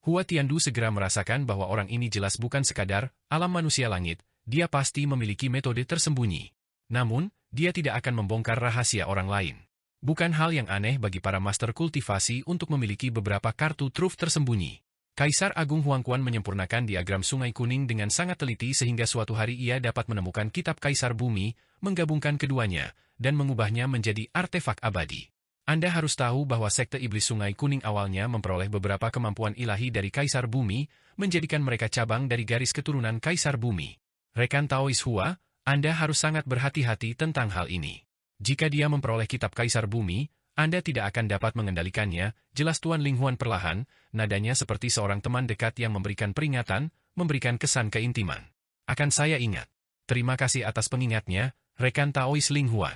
Hua Tiandu segera merasakan bahwa orang ini jelas bukan sekadar alam manusia langit, dia pasti memiliki metode tersembunyi. Namun, dia tidak akan membongkar rahasia orang lain. Bukan hal yang aneh bagi para master kultivasi untuk memiliki beberapa kartu truf tersembunyi. Kaisar Agung Huangquan menyempurnakan diagram Sungai Kuning dengan sangat teliti sehingga suatu hari ia dapat menemukan kitab Kaisar Bumi, menggabungkan keduanya, dan mengubahnya menjadi artefak abadi. Anda harus tahu bahwa Sekte Iblis Sungai Kuning awalnya memperoleh beberapa kemampuan ilahi dari Kaisar Bumi, menjadikan mereka cabang dari garis keturunan Kaisar Bumi. Rekan Taois Hua, Anda harus sangat berhati-hati tentang hal ini. Jika dia memperoleh kitab Kaisar Bumi, Anda tidak akan dapat mengendalikannya, jelas Tuan Ling Huan perlahan, nadanya seperti seorang teman dekat yang memberikan peringatan, memberikan kesan keintiman. Akan saya ingat. Terima kasih atas pengingatnya, rekan Taois Ling Huan.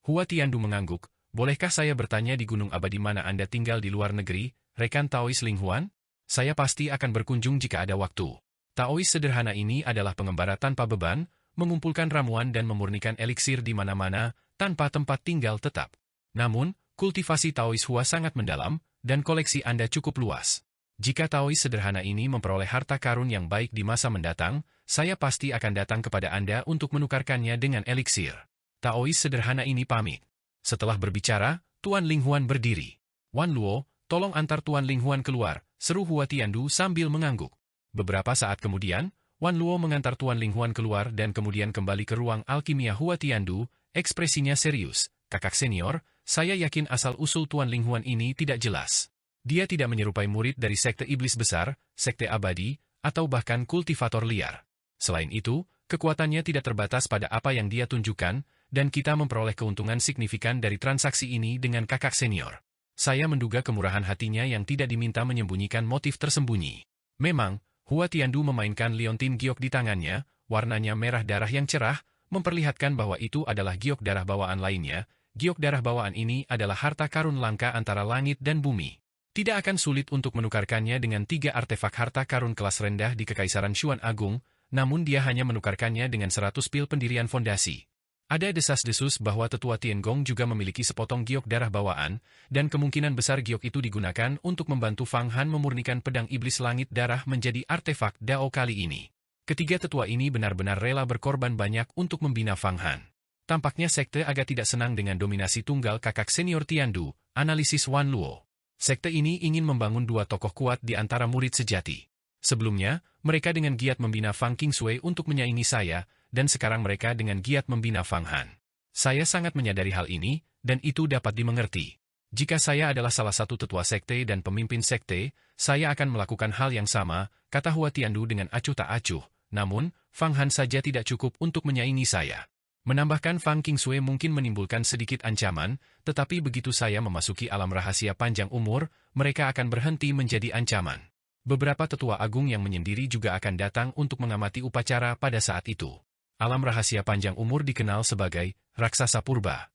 Hua Tiandu mengangguk, bolehkah saya bertanya di gunung abadi mana Anda tinggal di luar negeri, rekan Taois Ling Huan? Saya pasti akan berkunjung jika ada waktu. Taois sederhana ini adalah pengembara tanpa beban, mengumpulkan ramuan dan memurnikan eliksir di mana-mana, tanpa tempat tinggal tetap. Namun, kultivasi Taois Hua sangat mendalam, dan koleksi Anda cukup luas. Jika Taois sederhana ini memperoleh harta karun yang baik di masa mendatang, saya pasti akan datang kepada Anda untuk menukarkannya dengan eliksir. Taois sederhana ini pamit. Setelah berbicara, Tuan Ling Huan berdiri. Wan Luo, tolong antar Tuan Ling Huan keluar, seru Hua Tiandu sambil mengangguk. Beberapa saat kemudian, Wan Luo mengantar Tuan Ling Huan keluar dan kemudian kembali ke ruang alkimia Hua Tiandu, ekspresinya serius. Kakak senior, saya yakin asal-usul Tuan Ling Huan ini tidak jelas. Dia tidak menyerupai murid dari sekte iblis besar, sekte abadi, atau bahkan kultivator liar. Selain itu, kekuatannya tidak terbatas pada apa yang dia tunjukkan, dan kita memperoleh keuntungan signifikan dari transaksi ini dengan kakak senior. Saya menduga kemurahan hatinya yang tidak diminta menyembunyikan motif tersembunyi. Memang, Hua Tiandu memainkan liontin giok di tangannya, warnanya merah darah yang cerah, memperlihatkan bahwa itu adalah giok darah bawaan lainnya. Giok darah bawaan ini adalah harta karun langka antara langit dan bumi. Tidak akan sulit untuk menukarkannya dengan 3 artefak harta karun kelas rendah di Kekaisaran Xuan Agung, namun dia hanya menukarkannya dengan 100 pil pendirian fondasi. Ada desas-desus bahwa tetua Tiangong juga memiliki sepotong giok darah bawaan, dan kemungkinan besar giok itu digunakan untuk membantu Fang Han memurnikan pedang iblis langit darah menjadi artefak Dao kali ini. Ketiga tetua ini benar-benar rela berkorban banyak untuk membina Fang Han. Tampaknya sekte agak tidak senang dengan dominasi tunggal kakak senior Tiandu, analisis Wan Luo. Sekte ini ingin membangun 2 tokoh kuat di antara murid sejati. Sebelumnya, mereka dengan giat membina Fang Qingsui untuk menyaingi saya, dan sekarang mereka dengan giat membina Fang Han. Saya sangat menyadari hal ini, dan itu dapat dimengerti. Jika saya adalah salah satu tetua sekte dan pemimpin sekte, saya akan melakukan hal yang sama, kata Hua Tiandu dengan acuh tak acuh. Namun, Fang Han saja tidak cukup untuk menyaingi saya. Menambahkan Fang Qingsui mungkin menimbulkan sedikit ancaman, tetapi begitu saya memasuki alam rahasia panjang umur, mereka akan berhenti menjadi ancaman. Beberapa tetua agung yang menyendiri juga akan datang untuk mengamati upacara pada saat itu. Alam rahasia panjang umur dikenal sebagai raksasa purba.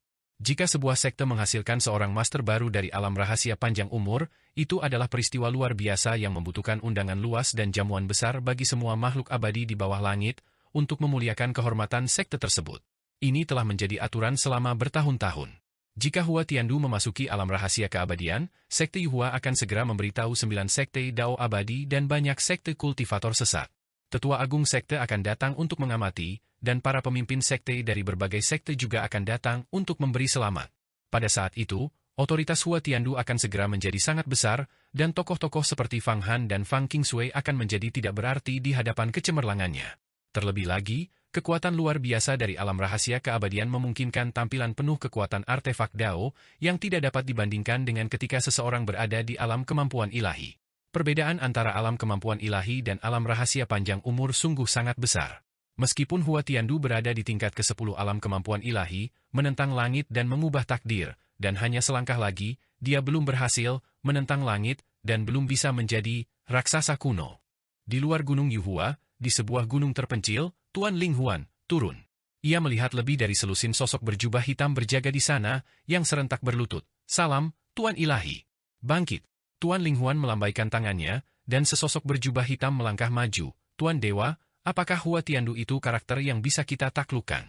Jika sebuah sekte menghasilkan seorang master baru dari alam rahasia panjang umur, itu adalah peristiwa luar biasa yang membutuhkan undangan luas dan jamuan besar bagi semua makhluk abadi di bawah langit untuk memuliakan kehormatan sekte tersebut. Ini telah menjadi aturan selama bertahun-tahun. Jika Hua Tiandu memasuki alam rahasia keabadian, sekte Yuhua akan segera memberitahu 9 sekte Dao abadi dan banyak sekte kultivator sesat. Tetua agung sekte akan datang untuk mengamati, dan para pemimpin sekte dari berbagai sekte juga akan datang untuk memberi selamat. Pada saat itu, otoritas Hua Tiandu akan segera menjadi sangat besar, dan tokoh-tokoh seperti Fang Han dan Fang Qingshui akan menjadi tidak berarti di hadapan kecemerlangannya. Terlebih lagi, kekuatan luar biasa dari alam rahasia keabadian memungkinkan tampilan penuh kekuatan artefak Dao yang tidak dapat dibandingkan dengan ketika seseorang berada di alam kemampuan ilahi. Perbedaan antara alam kemampuan ilahi dan alam rahasia panjang umur sungguh sangat besar. Meskipun Hua Tiandu berada di tingkat ke-10 alam kemampuan ilahi, menentang langit dan mengubah takdir, dan hanya selangkah lagi, dia belum berhasil menentang langit dan belum bisa menjadi raksasa kuno. Di luar gunung Yuhua, di sebuah gunung terpencil, Tuan Ling Huan turun. Ia melihat lebih dari selusin sosok berjubah hitam berjaga di sana, yang serentak berlutut. "Salam, Tuan Ilahi." "Bangkit." Tuan Ling Huan melambaikan tangannya, dan sesosok berjubah hitam melangkah maju. "Tuan Dewa, apakah Hua Tiandu itu karakter yang bisa kita taklukkan?"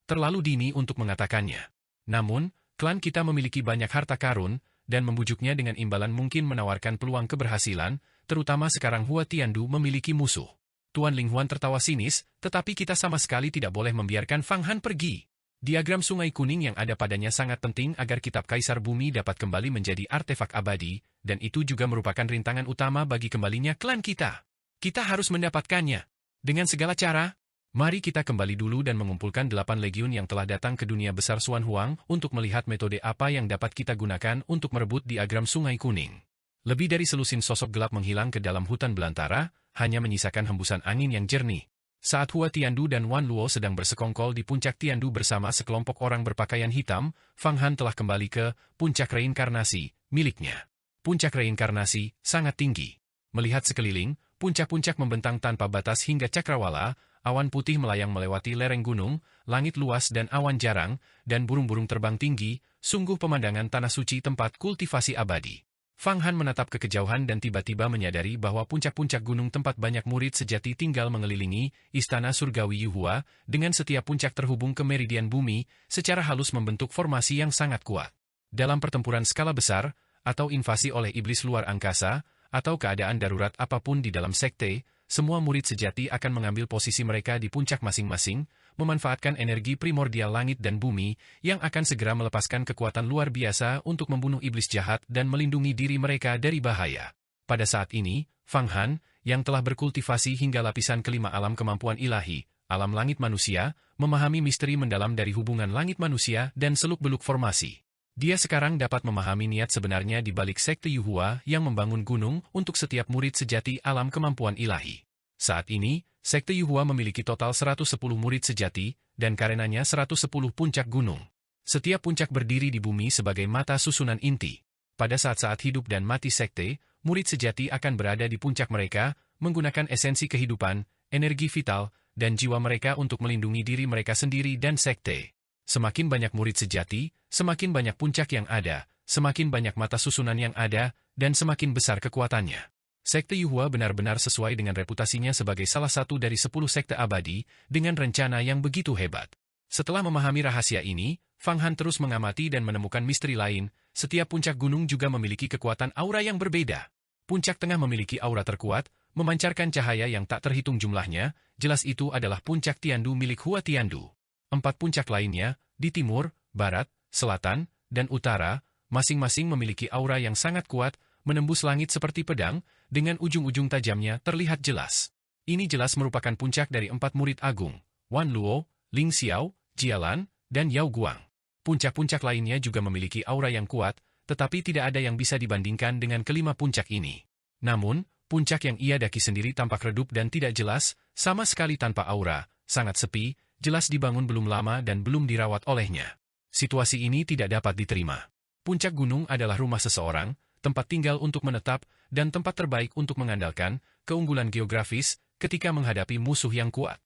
Terlalu dini untuk mengatakannya. Namun, klan kita memiliki banyak harta karun, dan membujuknya dengan imbalan mungkin menawarkan peluang keberhasilan, terutama sekarang Hua Tiandu memiliki musuh. Tuan Ling Huan tertawa sinis, "Tetapi kita sama sekali tidak boleh membiarkan Fang Han pergi. Diagram sungai kuning yang ada padanya sangat penting agar kitab Kaisar Bumi dapat kembali menjadi artefak abadi, dan itu juga merupakan rintangan utama bagi kembalinya klan kita. Kita harus mendapatkannya. Dengan segala cara, mari kita kembali dulu dan mengumpulkan 8 legiun yang telah datang ke dunia besar Xuan Huang untuk melihat metode apa yang dapat kita gunakan untuk merebut diagram sungai kuning." Lebih dari selusin sosok gelap menghilang ke dalam hutan belantara, hanya menyisakan hembusan angin yang jernih. Saat Hua Tiandu dan Wan Luo sedang bersekongkol di puncak Tiandu bersama sekelompok orang berpakaian hitam, Fang Han telah kembali ke puncak reinkarnasi miliknya. Puncak reinkarnasi sangat tinggi. Melihat sekeliling, puncak-puncak membentang tanpa batas hingga cakrawala, awan putih melayang melewati lereng gunung, langit luas dan awan jarang, dan burung-burung terbang tinggi, sungguh pemandangan tanah suci tempat kultivasi abadi. Fang Han menatap ke kejauhan dan tiba-tiba menyadari bahwa puncak-puncak gunung tempat banyak murid sejati tinggal mengelilingi istana surgawi Yuhua, dengan setiap puncak terhubung ke meridian bumi, secara halus membentuk formasi yang sangat kuat. Dalam pertempuran skala besar, atau invasi oleh iblis luar angkasa, atau keadaan darurat apapun di dalam sekte, semua murid sejati akan mengambil posisi mereka di puncak masing-masing, memanfaatkan energi primordial langit dan bumi, yang akan segera melepaskan kekuatan luar biasa untuk membunuh iblis jahat dan melindungi diri mereka dari bahaya. Pada saat ini, Fang Han, yang telah berkultivasi hingga lapisan kelima alam kemampuan ilahi, alam langit manusia, memahami misteri mendalam dari hubungan langit manusia dan seluk-beluk formasi. Dia sekarang dapat memahami niat sebenarnya di balik sekte Yuhua yang membangun gunung untuk setiap murid sejati alam kemampuan ilahi. Saat ini, sekte Yuhua memiliki total 110 murid sejati, dan karenanya 110 puncak gunung. Setiap puncak berdiri di bumi sebagai mata susunan inti. Pada saat-saat hidup dan mati sekte, murid sejati akan berada di puncak mereka, menggunakan esensi kehidupan, energi vital, dan jiwa mereka untuk melindungi diri mereka sendiri dan sekte. Semakin banyak murid sejati, semakin banyak puncak yang ada, semakin banyak mata susunan yang ada, dan semakin besar kekuatannya. Sekte Yuhua benar-benar sesuai dengan reputasinya sebagai salah satu dari 10 sekte abadi, dengan rencana yang begitu hebat. Setelah memahami rahasia ini, Fang Han terus mengamati dan menemukan misteri lain. Setiap puncak gunung juga memiliki kekuatan aura yang berbeda. Puncak tengah memiliki aura terkuat, memancarkan cahaya yang tak terhitung jumlahnya, jelas itu adalah puncak Tiandu milik Hua Tiandu. 4 puncak lainnya, di timur, barat, selatan, dan utara, masing-masing memiliki aura yang sangat kuat, menembus langit seperti pedang, dengan ujung-ujung tajamnya terlihat jelas. Ini jelas merupakan puncak dari 4 murid agung, Wan Luo, Ling Xiao, Jialan, dan Yao Guang. Puncak-puncak lainnya juga memiliki aura yang kuat, tetapi tidak ada yang bisa dibandingkan dengan kelima puncak ini. Namun, puncak yang ia daki sendiri tampak redup dan tidak jelas, sama sekali tanpa aura, sangat sepi, jelas dibangun belum lama dan belum dirawat olehnya. Situasi ini tidak dapat diterima. Puncak gunung adalah rumah seseorang, tempat tinggal untuk menetap, dan tempat terbaik untuk mengandalkan keunggulan geografis ketika menghadapi musuh yang kuat.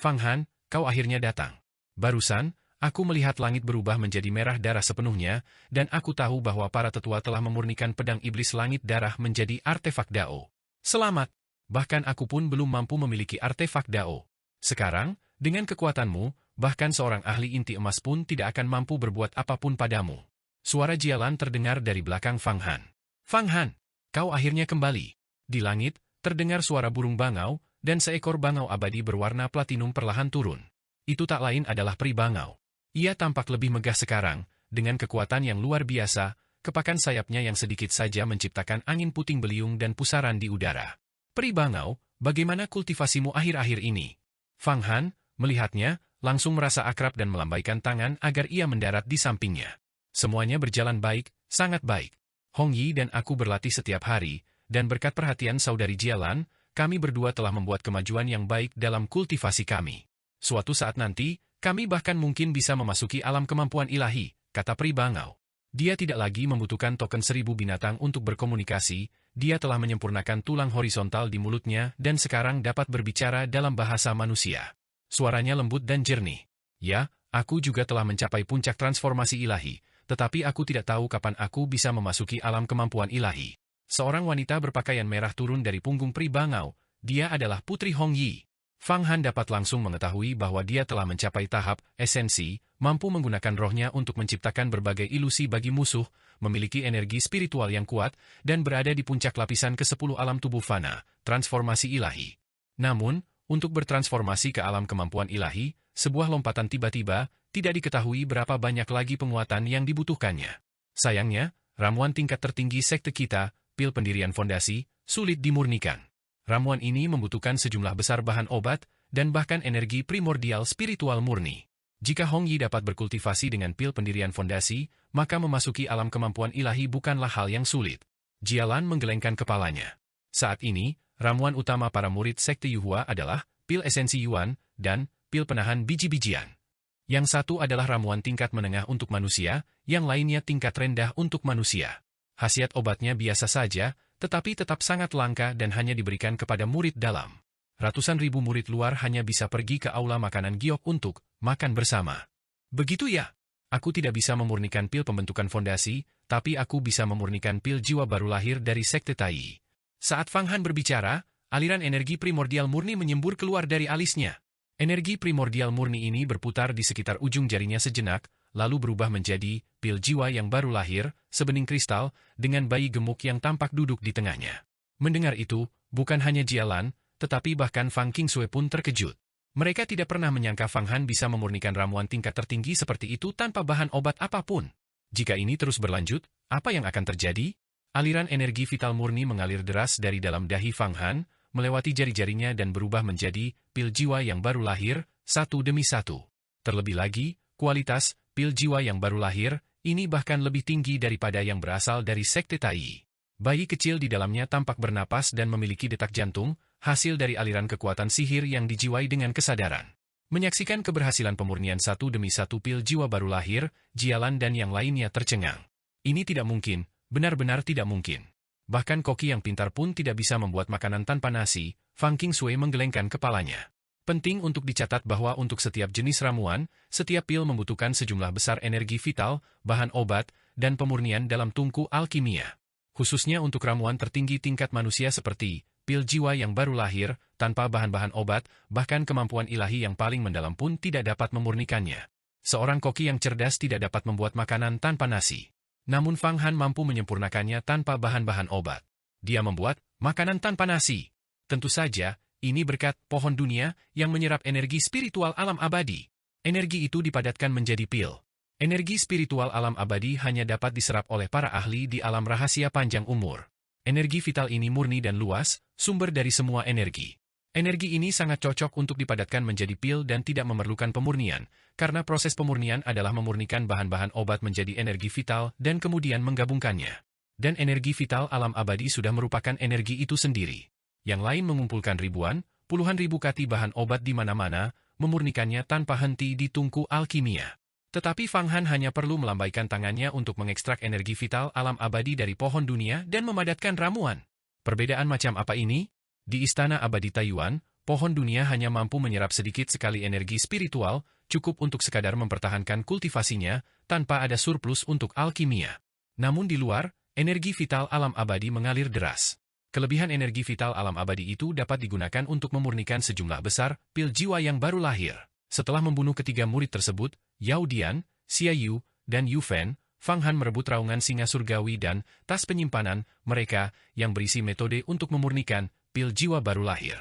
Fang Han, kau akhirnya datang. Barusan, Aku melihat langit berubah menjadi merah darah sepenuhnya, dan aku tahu bahwa para tetua telah memurnikan pedang iblis langit darah menjadi artefak Dao. Selamat! Bahkan aku pun belum mampu memiliki artefak Dao. Sekarang, dengan kekuatanmu, bahkan seorang ahli inti emas pun tidak akan mampu berbuat apapun padamu. Suara Jialan terdengar dari belakang Fang Han. Fang Han, kau akhirnya kembali. Di langit, terdengar suara burung bangau, dan seekor bangau abadi berwarna platinum perlahan turun. Itu tak lain adalah peri bangau. Ia tampak lebih megah sekarang, dengan kekuatan yang luar biasa, kepakan sayapnya yang sedikit saja menciptakan angin puting beliung dan pusaran di udara. Peri bangau, bagaimana kultivasimu akhir-akhir ini? Fang Han, melihatnya, langsung merasa akrab dan melambaikan tangan agar ia mendarat di sampingnya. Semuanya berjalan baik, sangat baik. Hong Yi dan aku berlatih setiap hari, dan berkat perhatian saudari Jialan, kami berdua telah membuat kemajuan yang baik dalam kultivasi kami. Suatu saat nanti, kami bahkan mungkin bisa memasuki alam kemampuan ilahi, kata peri bangau. Dia tidak lagi membutuhkan token 1000 binatang untuk berkomunikasi, dia telah menyempurnakan tulang horizontal di mulutnya dan sekarang dapat berbicara dalam bahasa manusia. Suaranya lembut dan jernih. Ya, aku juga telah mencapai puncak transformasi ilahi, tetapi aku tidak tahu kapan aku bisa memasuki alam kemampuan ilahi. Seorang wanita berpakaian merah turun dari punggung peri bangau, dia adalah Putri Hong Yi. Fang Han dapat langsung mengetahui bahwa dia telah mencapai tahap esensi, mampu menggunakan rohnya untuk menciptakan berbagai ilusi bagi musuh, memiliki energi spiritual yang kuat, dan berada di puncak lapisan ke-10 alam tubuh fana, transformasi ilahi. Namun, untuk bertransformasi ke alam kemampuan ilahi, sebuah lompatan tiba-tiba, tidak diketahui berapa banyak lagi penguatan yang dibutuhkannya. Sayangnya, ramuan tingkat tertinggi sekte kita, pil pendirian fondasi, sulit dimurnikan. Ramuan ini membutuhkan sejumlah besar bahan obat, dan bahkan energi primordial spiritual murni. Jika Hong Yi dapat berkultivasi dengan pil pendirian fondasi, maka memasuki alam kemampuan ilahi bukanlah hal yang sulit. Jialan menggelengkan kepalanya. Saat ini, ramuan utama para murid sekte Yuhua adalah pil esensi Yuan dan pil penahan biji-bijian. Yang satu adalah ramuan tingkat menengah untuk manusia, yang lainnya tingkat rendah untuk manusia. Khasiat obatnya biasa saja, tetapi tetap sangat langka dan hanya diberikan kepada murid dalam. Ratusan ribu murid luar hanya bisa pergi ke aula makanan giok untuk makan bersama. Begitu ya? Aku tidak bisa memurnikan pil pembentukan fondasi, tapi aku bisa memurnikan pil jiwa baru lahir dari sekte Tai. Saat Fang Han berbicara, aliran energi primordial murni menyembur keluar dari alisnya. Energi primordial murni ini berputar di sekitar ujung jarinya sejenak, lalu berubah menjadi pil jiwa yang baru lahir, sebening kristal, dengan bayi gemuk yang tampak duduk di tengahnya. Mendengar itu, bukan hanya Jialan, tetapi bahkan Fang Qingsui pun terkejut. Mereka tidak pernah menyangka Fang Han bisa memurnikan ramuan tingkat tertinggi seperti itu tanpa bahan obat apapun. Jika ini terus berlanjut, apa yang akan terjadi? Aliran energi vital murni mengalir deras dari dalam dahi Fang Han, melewati jari-jarinya dan berubah menjadi pil jiwa yang baru lahir, satu demi satu. Terlebih lagi, kualitas pil jiwa yang baru lahir, ini bahkan lebih tinggi daripada yang berasal dari sekte Tai. Bayi kecil di dalamnya tampak bernapas dan memiliki detak jantung, hasil dari aliran kekuatan sihir yang dijiwai dengan kesadaran. Menyaksikan keberhasilan pemurnian satu demi satu pil jiwa baru lahir, Jialan dan yang lainnya tercengang. Ini tidak mungkin, benar-benar tidak mungkin. Bahkan koki yang pintar pun tidak bisa membuat makanan tanpa nasi, Fang Qingsui menggelengkan kepalanya. Penting untuk dicatat bahwa untuk setiap jenis ramuan, setiap pil membutuhkan sejumlah besar energi vital, bahan obat, dan pemurnian dalam tungku alkimia. Khususnya untuk ramuan tertinggi tingkat manusia seperti pil jiwa yang baru lahir, tanpa bahan-bahan obat, bahkan kemampuan ilahi yang paling mendalam pun tidak dapat memurnikannya. Seorang koki yang cerdas tidak dapat membuat makanan tanpa nasi. Namun Fang Han mampu menyempurnakannya tanpa bahan-bahan obat. Dia membuat makanan tanpa nasi. Tentu saja, ini berkat pohon dunia yang menyerap energi spiritual alam abadi. Energi itu dipadatkan menjadi pil. Energi spiritual alam abadi hanya dapat diserap oleh para ahli di alam rahasia panjang umur. Energi vital ini murni dan luas, sumber dari semua energi. Energi ini sangat cocok untuk dipadatkan menjadi pil dan tidak memerlukan pemurnian, karena proses pemurnian adalah memurnikan bahan-bahan obat menjadi energi vital dan kemudian menggabungkannya. Dan energi vital alam abadi sudah merupakan energi itu sendiri. Yang lain mengumpulkan ribuan, puluhan ribu kati bahan obat di mana-mana, memurnikannya tanpa henti di tungku alkimia. Tetapi Fang Han hanya perlu melambaikan tangannya untuk mengekstrak energi vital alam abadi dari pohon dunia dan memadatkan ramuan. Perbedaan macam apa ini? Di Istana Abadi Taiyuan, pohon dunia hanya mampu menyerap sedikit sekali energi spiritual, cukup untuk sekadar mempertahankan kultivasinya tanpa ada surplus untuk alkimia. Namun di luar, energi vital alam abadi mengalir deras. Kelebihan energi vital alam abadi itu dapat digunakan untuk memurnikan sejumlah besar pil jiwa yang baru lahir. Setelah membunuh ketiga murid tersebut, Yao Dian, Xia Yu, dan Yu Fen, Fang Han merebut raungan singa surgawi dan tas penyimpanan mereka yang berisi metode untuk memurnikan pil jiwa baru lahir.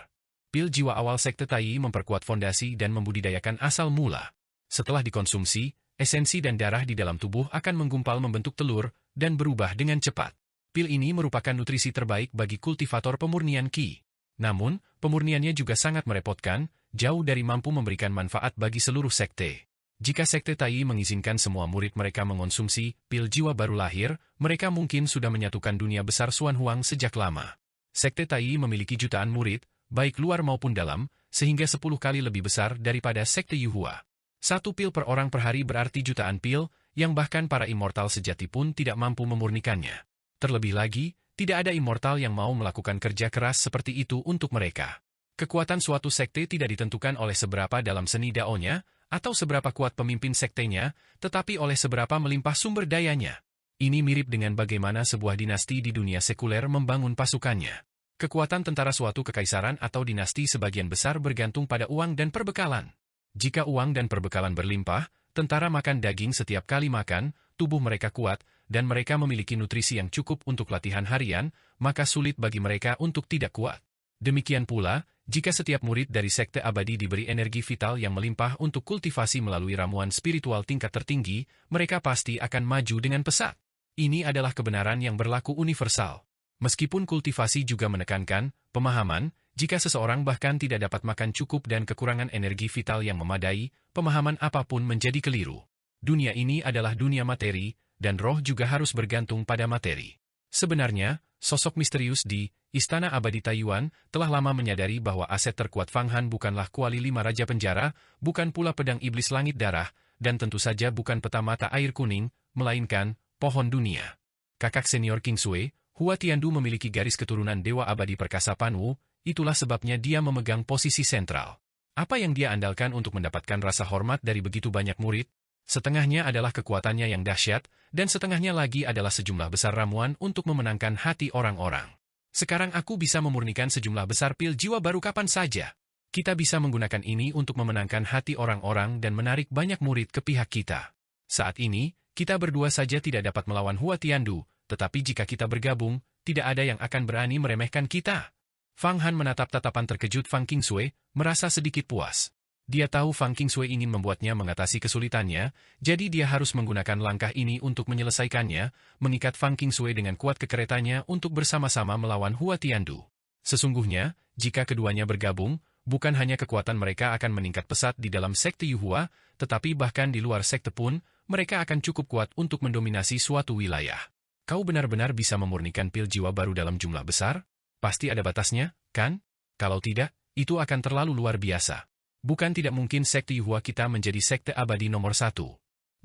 Pil jiwa awal sekte Tai memperkuat fondasi dan membudidayakan asal mula. Setelah dikonsumsi, esensi dan darah di dalam tubuh akan menggumpal membentuk telur dan berubah dengan cepat. Pil ini merupakan nutrisi terbaik bagi kultivator pemurnian Qi. Namun, pemurniannya juga sangat merepotkan, jauh dari mampu memberikan manfaat bagi seluruh sekte. Jika sekte Tai mengizinkan semua murid mereka mengonsumsi pil jiwa baru lahir, mereka mungkin sudah menyatukan dunia besar Xuan Huang sejak lama. Sekte Tai memiliki jutaan murid, baik luar maupun dalam, sehingga 10 kali lebih besar daripada sekte Yuhua. 1 pil per orang per hari berarti jutaan pil, yang bahkan para immortal sejati pun tidak mampu memurnikannya. Terlebih lagi, tidak ada immortal yang mau melakukan kerja keras seperti itu untuk mereka. Kekuatan suatu sekte tidak ditentukan oleh seberapa dalam seni daonya, atau seberapa kuat pemimpin sektenya, tetapi oleh seberapa melimpah sumber dayanya. Ini mirip dengan bagaimana sebuah dinasti di dunia sekuler membangun pasukannya. Kekuatan tentara suatu kekaisaran atau dinasti sebagian besar bergantung pada uang dan perbekalan. Jika uang dan perbekalan berlimpah, tentara makan daging setiap kali makan, tubuh mereka kuat, dan mereka memiliki nutrisi yang cukup untuk latihan harian, maka sulit bagi mereka untuk tidak kuat. Demikian pula, jika setiap murid dari sekte abadi diberi energi vital yang melimpah untuk kultivasi melalui ramuan spiritual tingkat tertinggi, mereka pasti akan maju dengan pesat. Ini adalah kebenaran yang berlaku universal. Meskipun kultivasi juga menekankan pemahaman, jika seseorang bahkan tidak dapat makan cukup dan kekurangan energi vital yang memadai, pemahaman apapun menjadi keliru. Dunia ini adalah dunia materi, dan roh juga harus bergantung pada materi. Sebenarnya, sosok misterius di Istana Abadi Taiyuan telah lama menyadari bahwa aset terkuat Fang Han bukanlah kuali 5 Raja Penjara, bukan pula pedang iblis langit darah, dan tentu saja bukan peta mata air kuning, melainkan pohon dunia. Kakak senior King Sui, Hua Tiandu memiliki garis keturunan Dewa Abadi Perkasa Panwu, itulah sebabnya dia memegang posisi sentral. Apa yang dia andalkan untuk mendapatkan rasa hormat dari begitu banyak murid? Setengahnya adalah kekuatannya yang dahsyat, dan setengahnya lagi adalah sejumlah besar ramuan untuk memenangkan hati orang-orang. Sekarang aku bisa memurnikan sejumlah besar pil jiwa baru kapan saja. Kita bisa menggunakan ini untuk memenangkan hati orang-orang dan menarik banyak murid ke pihak kita. Saat ini, kita berdua saja tidak dapat melawan Hua Tiandu, tetapi jika kita bergabung, tidak ada yang akan berani meremehkan kita. Fang Han menatap tatapan terkejut Fang Qingsui, merasa sedikit puas. Dia tahu Fang Qingsui ingin membuatnya mengatasi kesulitannya, jadi dia harus menggunakan langkah ini untuk menyelesaikannya, mengikat Fang Qingsui dengan kuat ke keretanya untuk bersama-sama melawan Hua Tiandu. Sesungguhnya, jika keduanya bergabung, bukan hanya kekuatan mereka akan meningkat pesat di dalam sekte Yuhua, tetapi bahkan di luar sekte pun, mereka akan cukup kuat untuk mendominasi suatu wilayah. Kau benar-benar bisa memurnikan pil jiwa baru dalam jumlah besar? Pasti ada batasnya, kan? Kalau tidak, itu akan terlalu luar biasa. Bukan tidak mungkin sekte Yuhua kita menjadi sekte abadi nomor 1.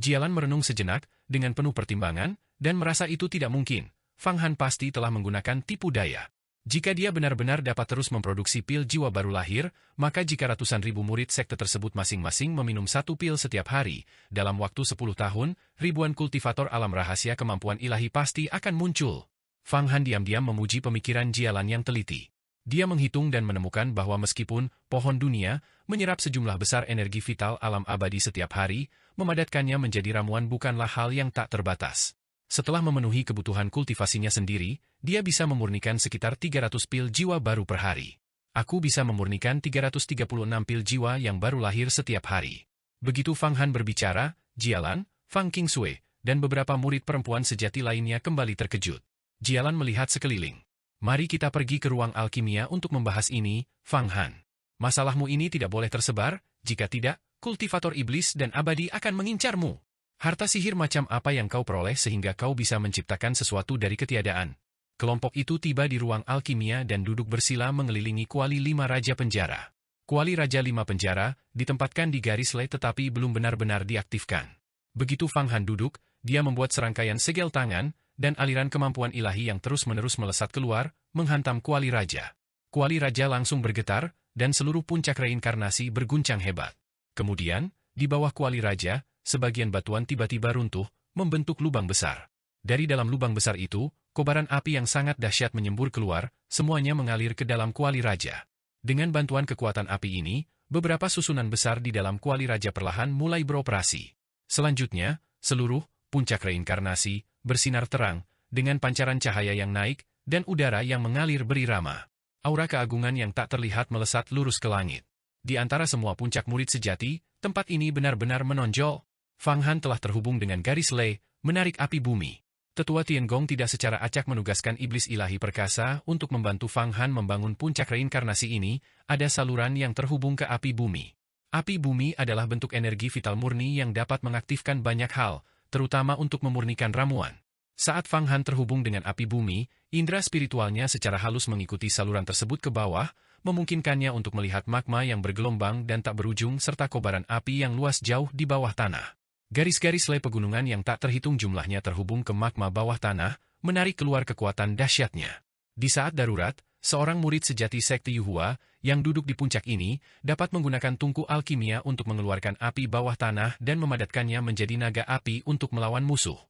Jialan merenung sejenak, dengan penuh pertimbangan, dan merasa itu tidak mungkin. Fang Han pasti telah menggunakan tipu daya. Jika dia benar-benar dapat terus memproduksi pil jiwa baru lahir, maka jika ratusan ribu murid sekte tersebut masing-masing meminum 1 pil setiap hari, dalam waktu 10 tahun, ribuan kultivator alam rahasia kemampuan ilahi pasti akan muncul. Fang Han diam-diam memuji pemikiran Jialan yang teliti. Dia menghitung dan menemukan bahwa meskipun pohon dunia menyerap sejumlah besar energi vital alam abadi setiap hari, memadatkannya menjadi ramuan bukanlah hal yang tak terbatas. Setelah memenuhi kebutuhan kultivasinya sendiri, dia bisa memurnikan sekitar 300 pil jiwa baru per hari. Aku bisa memurnikan 336 pil jiwa yang baru lahir setiap hari. Begitu Fang Han berbicara, Jialan, Fang Qingsui, dan beberapa murid perempuan sejati lainnya kembali terkejut. Jialan melihat sekeliling. Mari kita pergi ke ruang alkimia untuk membahas ini, Fang Han. Masalahmu ini tidak boleh tersebar, jika tidak, kultivator iblis dan abadi akan mengincarmu. Harta sihir macam apa yang kau peroleh sehingga kau bisa menciptakan sesuatu dari ketiadaan? Kelompok itu tiba di ruang alkimia dan duduk bersila mengelilingi kuali 5 Raja Penjara. Kuali Raja 5 Penjara ditempatkan di garis lay tetapi belum benar-benar diaktifkan. Begitu Fang Han duduk, dia membuat serangkaian segel tangan, dan aliran kemampuan ilahi yang terus-menerus melesat keluar, menghantam kuali Raja. Kuali Raja langsung bergetar, dan seluruh puncak reinkarnasi berguncang hebat. Kemudian, Di bawah kuali raja, sebagian batuan tiba-tiba runtuh, membentuk lubang besar. Dari dalam lubang besar itu, kobaran api yang sangat dahsyat menyembur keluar, semuanya mengalir ke dalam kuali raja. Dengan bantuan kekuatan api ini, beberapa susunan besar di dalam kuali raja perlahan mulai beroperasi. Selanjutnya, seluruh puncak reinkarnasi bersinar terang, dengan pancaran cahaya yang naik, dan udara yang mengalir berirama. Aura keagungan yang tak terlihat melesat lurus ke langit. Di antara semua puncak murid sejati, tempat ini benar-benar menonjol. Fang Han telah terhubung dengan garis Lei, menarik api bumi. Tetua Tiangong tidak secara acak menugaskan iblis ilahi perkasa untuk membantu Fang Han membangun puncak reinkarnasi ini, ada saluran yang terhubung ke api bumi. Api bumi adalah bentuk energi vital murni yang dapat mengaktifkan banyak hal, terutama untuk memurnikan ramuan. Saat Fang Han terhubung dengan api bumi, indera spiritualnya secara halus mengikuti saluran tersebut ke bawah, memungkinkannya untuk melihat magma yang bergelombang dan tak berujung serta kobaran api yang luas jauh di bawah tanah. Garis-garis Lei pegunungan yang tak terhitung jumlahnya terhubung ke magma bawah tanah, menarik keluar kekuatan dahsyatnya. Di saat darurat, seorang murid sejati sekte Yuhua, yang duduk di puncak ini, dapat menggunakan tungku alkimia untuk mengeluarkan api bawah tanah dan memadatkannya menjadi naga api untuk melawan musuh.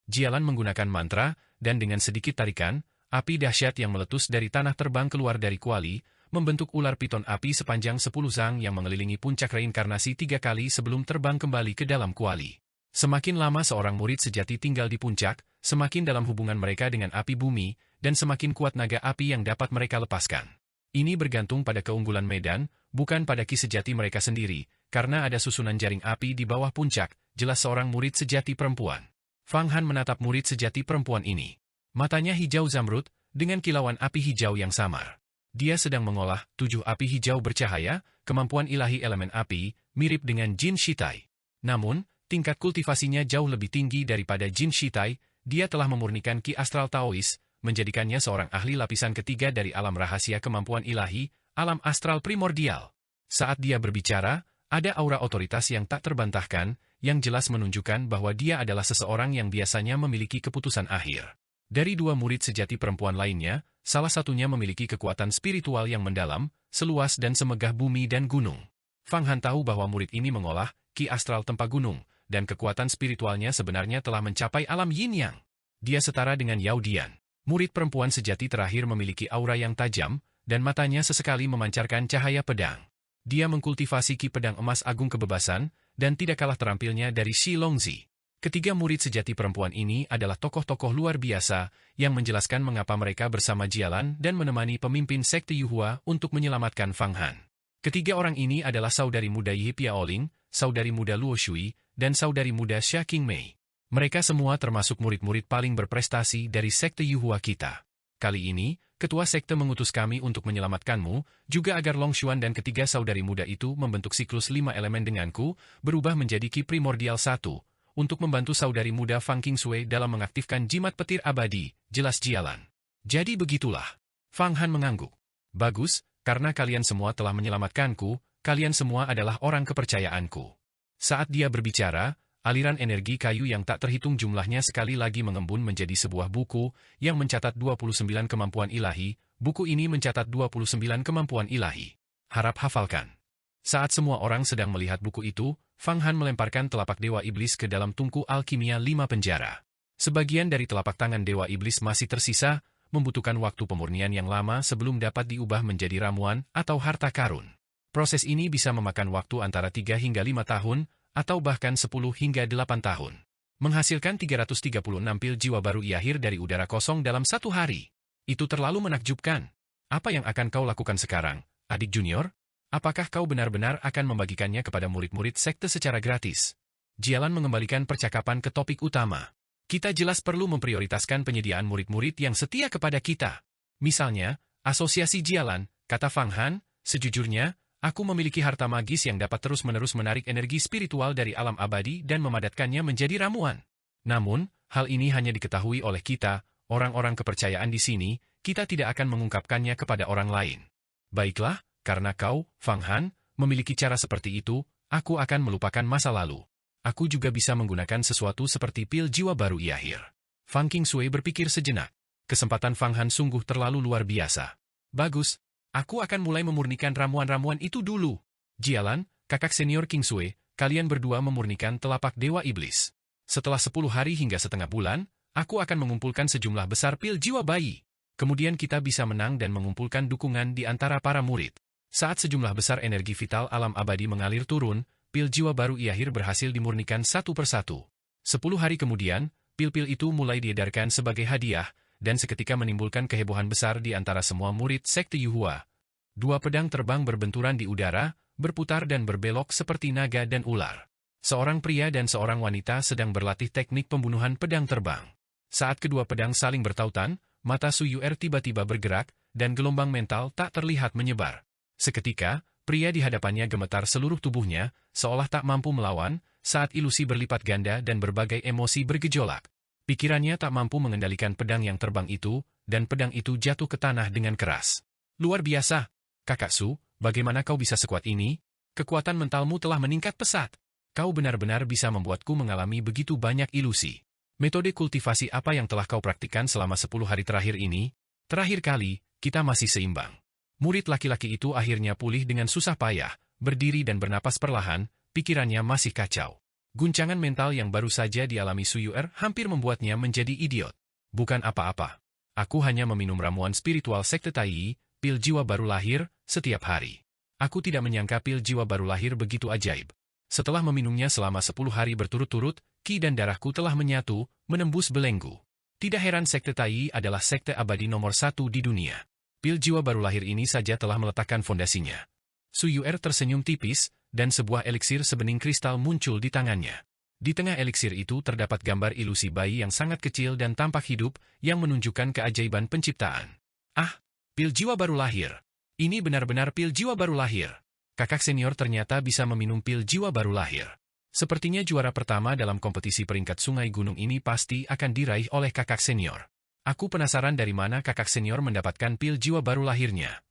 Jialan menggunakan mantra, dan dengan sedikit tarikan, api dahsyat yang meletus dari tanah terbang keluar dari kuali, membentuk ular piton api sepanjang 10 zang yang mengelilingi puncak reinkarnasi 3 kali sebelum terbang kembali ke dalam kuali. Semakin lama seorang murid sejati tinggal di puncak, semakin dalam hubungan mereka dengan api bumi, dan semakin kuat naga api yang dapat mereka lepaskan. Ini bergantung pada keunggulan medan, bukan pada ki sejati mereka sendiri, karena ada susunan jaring api di bawah puncak, jelas seorang murid sejati perempuan. Fang Han menatap murid sejati perempuan ini. Matanya hijau zamrud, dengan kilauan api hijau yang samar. Dia sedang mengolah 7 api hijau bercahaya, kemampuan ilahi elemen api, mirip dengan Jin Shitai. Namun, tingkat kultivasinya jauh lebih tinggi daripada Jin Shitai, dia telah memurnikan ki astral Taois, menjadikannya seorang ahli lapisan ketiga dari alam rahasia kemampuan ilahi, alam astral primordial. Saat dia berbicara, ada aura otoritas yang tak terbantahkan, yang jelas menunjukkan bahwa dia adalah seseorang yang biasanya memiliki keputusan akhir. Dari 2 murid sejati perempuan lainnya, salah satunya memiliki kekuatan spiritual yang mendalam, seluas dan semegah bumi dan gunung. Fang Han tahu bahwa murid ini mengolah ki astral tempa gunung, dan kekuatan spiritualnya sebenarnya telah mencapai alam yin-yang. Dia setara dengan Yao Dian. Murid perempuan sejati terakhir memiliki aura yang tajam, dan matanya sesekali memancarkan cahaya pedang. Dia mengkultivasi ki pedang emas agung kebebasan, dan tidak kalah terampilnya dari Shi Longzi. Ketiga murid sejati perempuan ini adalah tokoh-tokoh luar biasa yang menjelaskan mengapa mereka bersama Jialan dan menemani pemimpin sekte Yuhua untuk menyelamatkan Fang Han. Ketiga orang ini adalah saudari muda Yi Piaoling, saudari muda Luo Shui, dan saudari muda Xia Qingmei. Mereka semua termasuk murid-murid paling berprestasi dari sekte Yuhua kita. Kali ini, ketua sekte mengutus kami untuk menyelamatkanmu, juga agar Long Xuan dan ketiga saudari muda itu membentuk siklus 5 elemen denganku, berubah menjadi ki primordial 1. Untuk membantu saudari muda Fang Qingsui dalam mengaktifkan jimat petir abadi, jelas Jialan. Jadi begitulah. Fang Han mengangguk. Bagus, karena kalian semua telah menyelamatkanku, kalian semua adalah orang kepercayaanku. Saat dia berbicara, aliran energi kayu yang tak terhitung jumlahnya sekali lagi mengembun menjadi sebuah buku yang mencatat 29 kemampuan ilahi, buku ini mencatat 29 kemampuan ilahi. Harap hafalkan. Saat semua orang sedang melihat buku itu, Fang Han melemparkan telapak Dewa Iblis ke dalam tungku alkimia 5 penjara. Sebagian dari telapak tangan Dewa Iblis masih tersisa, membutuhkan waktu pemurnian yang lama sebelum dapat diubah menjadi ramuan atau harta karun. Proses ini bisa memakan waktu antara 3 hingga 5 tahun, atau bahkan 10 hingga 8 tahun. Menghasilkan 336 pil jiwa baru Iahir dari udara kosong dalam 1 hari. Itu terlalu menakjubkan. Apa yang akan kau lakukan sekarang, adik junior? Apakah kau benar-benar akan membagikannya kepada murid-murid sekte secara gratis? Jialan mengembalikan percakapan ke topik utama. Kita jelas perlu memprioritaskan penyediaan murid-murid yang setia kepada kita. Misalnya, asosiasi Jialan, kata Fang Han, sejujurnya, aku memiliki harta magis yang dapat terus-menerus menarik energi spiritual dari alam abadi dan memadatkannya menjadi ramuan. Namun, hal ini hanya diketahui oleh kita, orang-orang kepercayaan di sini, kita tidak akan mengungkapkannya kepada orang lain. Baiklah, karena kau, Fang Han, memiliki cara seperti itu, aku akan melupakan masa lalu. Aku juga bisa menggunakan sesuatu seperti pil jiwa baru Iahir. Fang Qingsui berpikir sejenak. Kesempatan Fang Han sungguh terlalu luar biasa. Bagus, aku akan mulai memurnikan ramuan-ramuan itu dulu. Jialan, kakak senior Qingsui, kalian berdua memurnikan telapak Dewa Iblis. Setelah 10 hari hingga setengah bulan, aku akan mengumpulkan sejumlah besar pil jiwa bayi. Kemudian kita bisa menang dan mengumpulkan dukungan di antara para murid. Saat sejumlah besar energi vital alam abadi mengalir turun, pil jiwa baru Iahir berhasil dimurnikan satu persatu. 10 hari kemudian, pil-pil itu mulai diedarkan sebagai hadiah, dan seketika menimbulkan kehebohan besar di antara semua murid sekte Yuhua. 2 pedang terbang berbenturan di udara, berputar dan berbelok seperti naga dan ular. Seorang pria dan seorang wanita sedang berlatih teknik pembunuhan pedang terbang. Saat kedua pedang saling bertautan, mata Su Yu'er tiba-tiba bergerak, dan gelombang mental tak terlihat menyebar. Seketika, pria di hadapannya gemetar seluruh tubuhnya, seolah tak mampu melawan, saat ilusi berlipat ganda dan berbagai emosi bergejolak. Pikirannya tak mampu mengendalikan pedang yang terbang itu, dan pedang itu jatuh ke tanah dengan keras. Luar biasa! Kakak Su, bagaimana kau bisa sekuat ini? Kekuatan mentalmu telah meningkat pesat. Kau benar-benar bisa membuatku mengalami begitu banyak ilusi. Metode kultivasi apa yang telah kau praktikkan selama 10 hari terakhir ini? Terakhir kali, kita masih seimbang. Murid laki-laki itu akhirnya pulih dengan susah payah, berdiri dan bernapas perlahan, pikirannya masih kacau. Guncangan mental yang baru saja dialami Su Yu'er hampir membuatnya menjadi idiot. Bukan apa-apa. Aku hanya meminum ramuan spiritual sekte Tai, pil jiwa baru lahir, setiap hari. Aku tidak menyangka pil jiwa baru lahir begitu ajaib. Setelah meminumnya selama 10 hari berturut-turut, ki dan darahku telah menyatu, menembus belenggu. Tidak heran sekte Tai adalah sekte abadi nomor 1 di dunia. Pil jiwa baru lahir ini saja telah meletakkan fondasinya. Su Yu'er tersenyum tipis, dan sebuah eliksir sebening kristal muncul di tangannya. Di tengah eliksir itu terdapat gambar ilusi bayi yang sangat kecil dan tampak hidup, yang menunjukkan keajaiban penciptaan. Ah, pil jiwa baru lahir. Ini benar-benar pil jiwa baru lahir. Kakak senior ternyata bisa meminum pil jiwa baru lahir. Sepertinya juara pertama dalam kompetisi peringkat sungai gunung ini pasti akan diraih oleh kakak senior. Aku penasaran dari mana kakak senior mendapatkan pil jiwa baru lahirnya.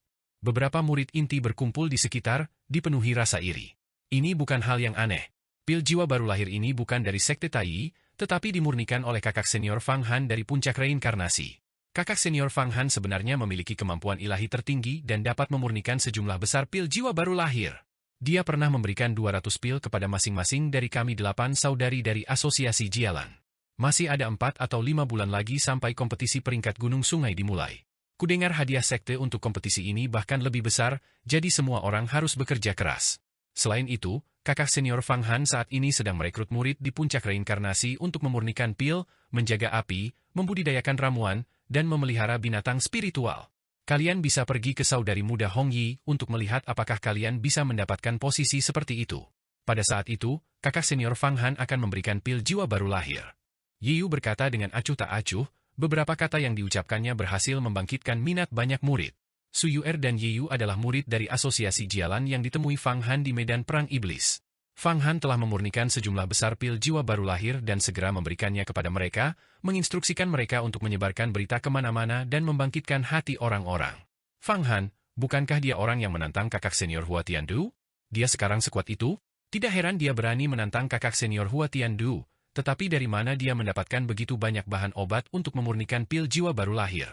Beberapa murid inti berkumpul di sekitar, dipenuhi rasa iri. Ini bukan hal yang aneh. Pil jiwa baru lahir ini bukan dari sekte Tai, tetapi dimurnikan oleh kakak senior Fang Han dari puncak reinkarnasi. Kakak senior Fang Han sebenarnya memiliki kemampuan ilahi tertinggi dan dapat memurnikan sejumlah besar pil jiwa baru lahir. Dia pernah memberikan 200 pil kepada masing-masing dari kami 8 saudari dari Asosiasi Jialan. Masih ada 4 atau 5 bulan lagi sampai kompetisi peringkat gunung sungai dimulai. Kudengar hadiah sekte untuk kompetisi ini bahkan lebih besar, jadi semua orang harus bekerja keras. Selain itu, kakak senior Fang Han saat ini sedang merekrut murid di puncak reinkarnasi untuk memurnikan pil, menjaga api, membudidayakan ramuan, dan memelihara binatang spiritual. Kalian bisa pergi ke saudari muda Hong Yi untuk melihat apakah kalian bisa mendapatkan posisi seperti itu. Pada saat itu, kakak senior Fang Han akan memberikan pil jiwa baru lahir. Yiyu berkata dengan acuh tak acuh, beberapa kata yang diucapkannya berhasil membangkitkan minat banyak murid. Su Yu'er dan Yiyu adalah murid dari Asosiasi Jialan yang ditemui Fang Han di medan perang iblis. Fang Han telah memurnikan sejumlah besar pil jiwa baru lahir dan segera memberikannya kepada mereka, menginstruksikan mereka untuk menyebarkan berita kemana-mana dan membangkitkan hati orang-orang. Fang Han, bukankah dia orang yang menantang kakak senior Hua Tiandu? Dia sekarang sekuat itu? Tidak heran dia berani menantang kakak senior Hua Tiandu, tetapi dari mana dia mendapatkan begitu banyak bahan obat untuk memurnikan pil jiwa baru lahir?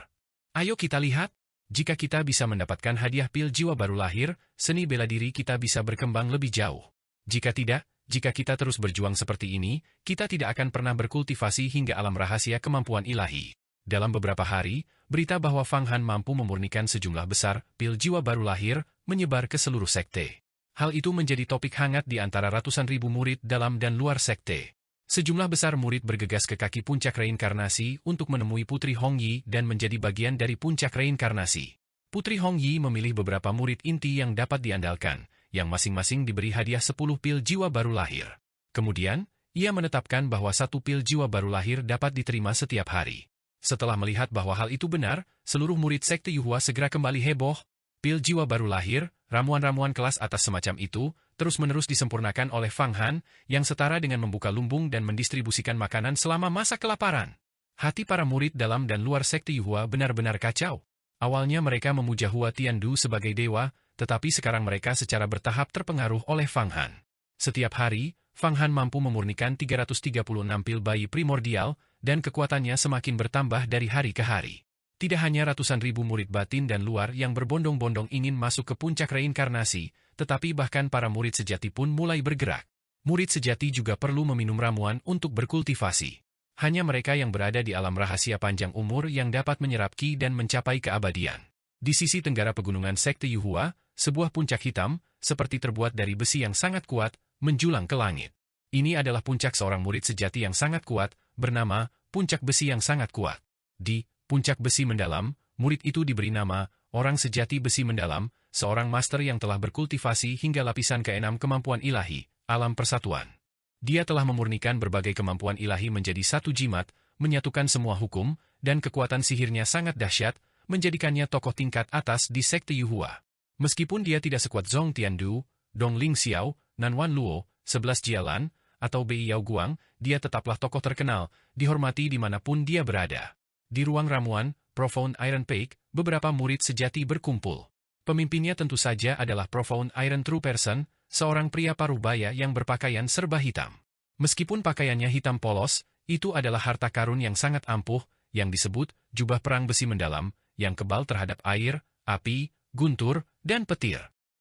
Ayo kita lihat. Jika kita bisa mendapatkan hadiah pil jiwa baru lahir, seni bela diri kita bisa berkembang lebih jauh. Jika tidak, jika kita terus berjuang seperti ini, kita tidak akan pernah berkultivasi hingga alam rahasia kemampuan ilahi. Dalam beberapa hari, berita bahwa Fang Han mampu memurnikan sejumlah besar pil jiwa baru lahir menyebar ke seluruh sekte. Hal itu menjadi topik hangat di antara ratusan ribu murid dalam dan luar sekte. Sejumlah besar murid bergegas ke kaki puncak reinkarnasi untuk menemui Putri Hong Yi dan menjadi bagian dari puncak reinkarnasi. Putri Hong Yi memilih beberapa murid inti yang dapat diandalkan, yang masing-masing diberi hadiah 10 pil jiwa baru lahir. Kemudian, ia menetapkan bahwa 1 pil jiwa baru lahir dapat diterima setiap hari. Setelah melihat bahwa hal itu benar, seluruh murid sekte Yuhua segera kembali heboh. Pil jiwa baru lahir, ramuan-ramuan kelas atas semacam itu, terus-menerus disempurnakan oleh Fang Han, yang setara dengan membuka lumbung dan mendistribusikan makanan selama masa kelaparan. Hati para murid dalam dan luar sekte Yuhua benar-benar kacau. Awalnya mereka memuja Hua Tiandu sebagai dewa, tetapi sekarang mereka secara bertahap terpengaruh oleh Fang Han. Setiap hari, Fang Han mampu memurnikan 336 pil bayi primordial, dan kekuatannya semakin bertambah dari hari ke hari. Tidak hanya ratusan ribu murid batin dan luar yang berbondong-bondong ingin masuk ke puncak reinkarnasi, tetapi bahkan para murid sejati pun mulai bergerak. Murid sejati juga perlu meminum ramuan untuk berkultivasi. Hanya mereka yang berada di alam rahasia panjang umur yang dapat menyerap ki dan mencapai keabadian. Di sisi tenggara pegunungan sekte Yuhua, sebuah puncak hitam, seperti terbuat dari besi yang sangat kuat, menjulang ke langit. Ini adalah puncak seorang murid sejati yang sangat kuat, bernama Puncak Besi yang sangat kuat. Di Puncak Besi Mendalam, murid itu diberi nama Orang Sejati Besi Mendalam, seorang master yang telah berkultivasi hingga lapisan ke-6 kemampuan ilahi, alam persatuan. Dia telah memurnikan berbagai kemampuan ilahi menjadi satu jimat, menyatukan semua hukum, dan kekuatan sihirnya sangat dahsyat, menjadikannya tokoh tingkat atas di sekte Yuhua. Meskipun dia tidak sekuat Zhong Tiandu, Dong Ling Xiao, Nan Wan Luo, 11 Jialan, atau Bei Yao Guang, dia tetaplah tokoh terkenal, dihormati dimanapun dia berada. Di ruang ramuan, Profound Iron Peak, beberapa murid sejati berkumpul. Pemimpinnya tentu saja adalah Profound Iron True Person, seorang pria parubaya yang berpakaian serba hitam. Meskipun pakaiannya hitam polos, itu adalah harta karun yang sangat ampuh, yang disebut jubah perang besi mendalam, yang kebal terhadap air, api, guntur, dan petir.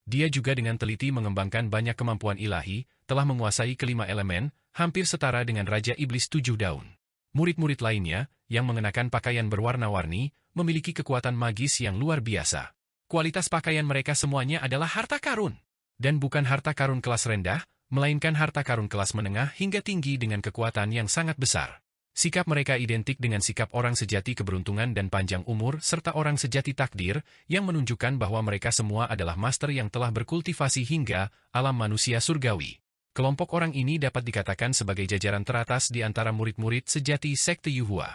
Dia juga dengan teliti mengembangkan banyak kemampuan ilahi, telah menguasai kelima elemen, hampir setara dengan Raja Iblis 7 daun. Murid-murid lainnya, yang mengenakan pakaian berwarna-warni, memiliki kekuatan magis yang luar biasa. Kualitas pakaian mereka semuanya adalah harta karun. Dan bukan harta karun kelas rendah, melainkan harta karun kelas menengah hingga tinggi dengan kekuatan yang sangat besar. Sikap mereka identik dengan sikap orang sejati keberuntungan dan panjang umur serta orang sejati takdir, yang menunjukkan bahwa mereka semua adalah master yang telah berkultivasi hingga alam manusia surgawi. Kelompok orang ini dapat dikatakan sebagai jajaran teratas di antara murid-murid sejati sekte Yuhua.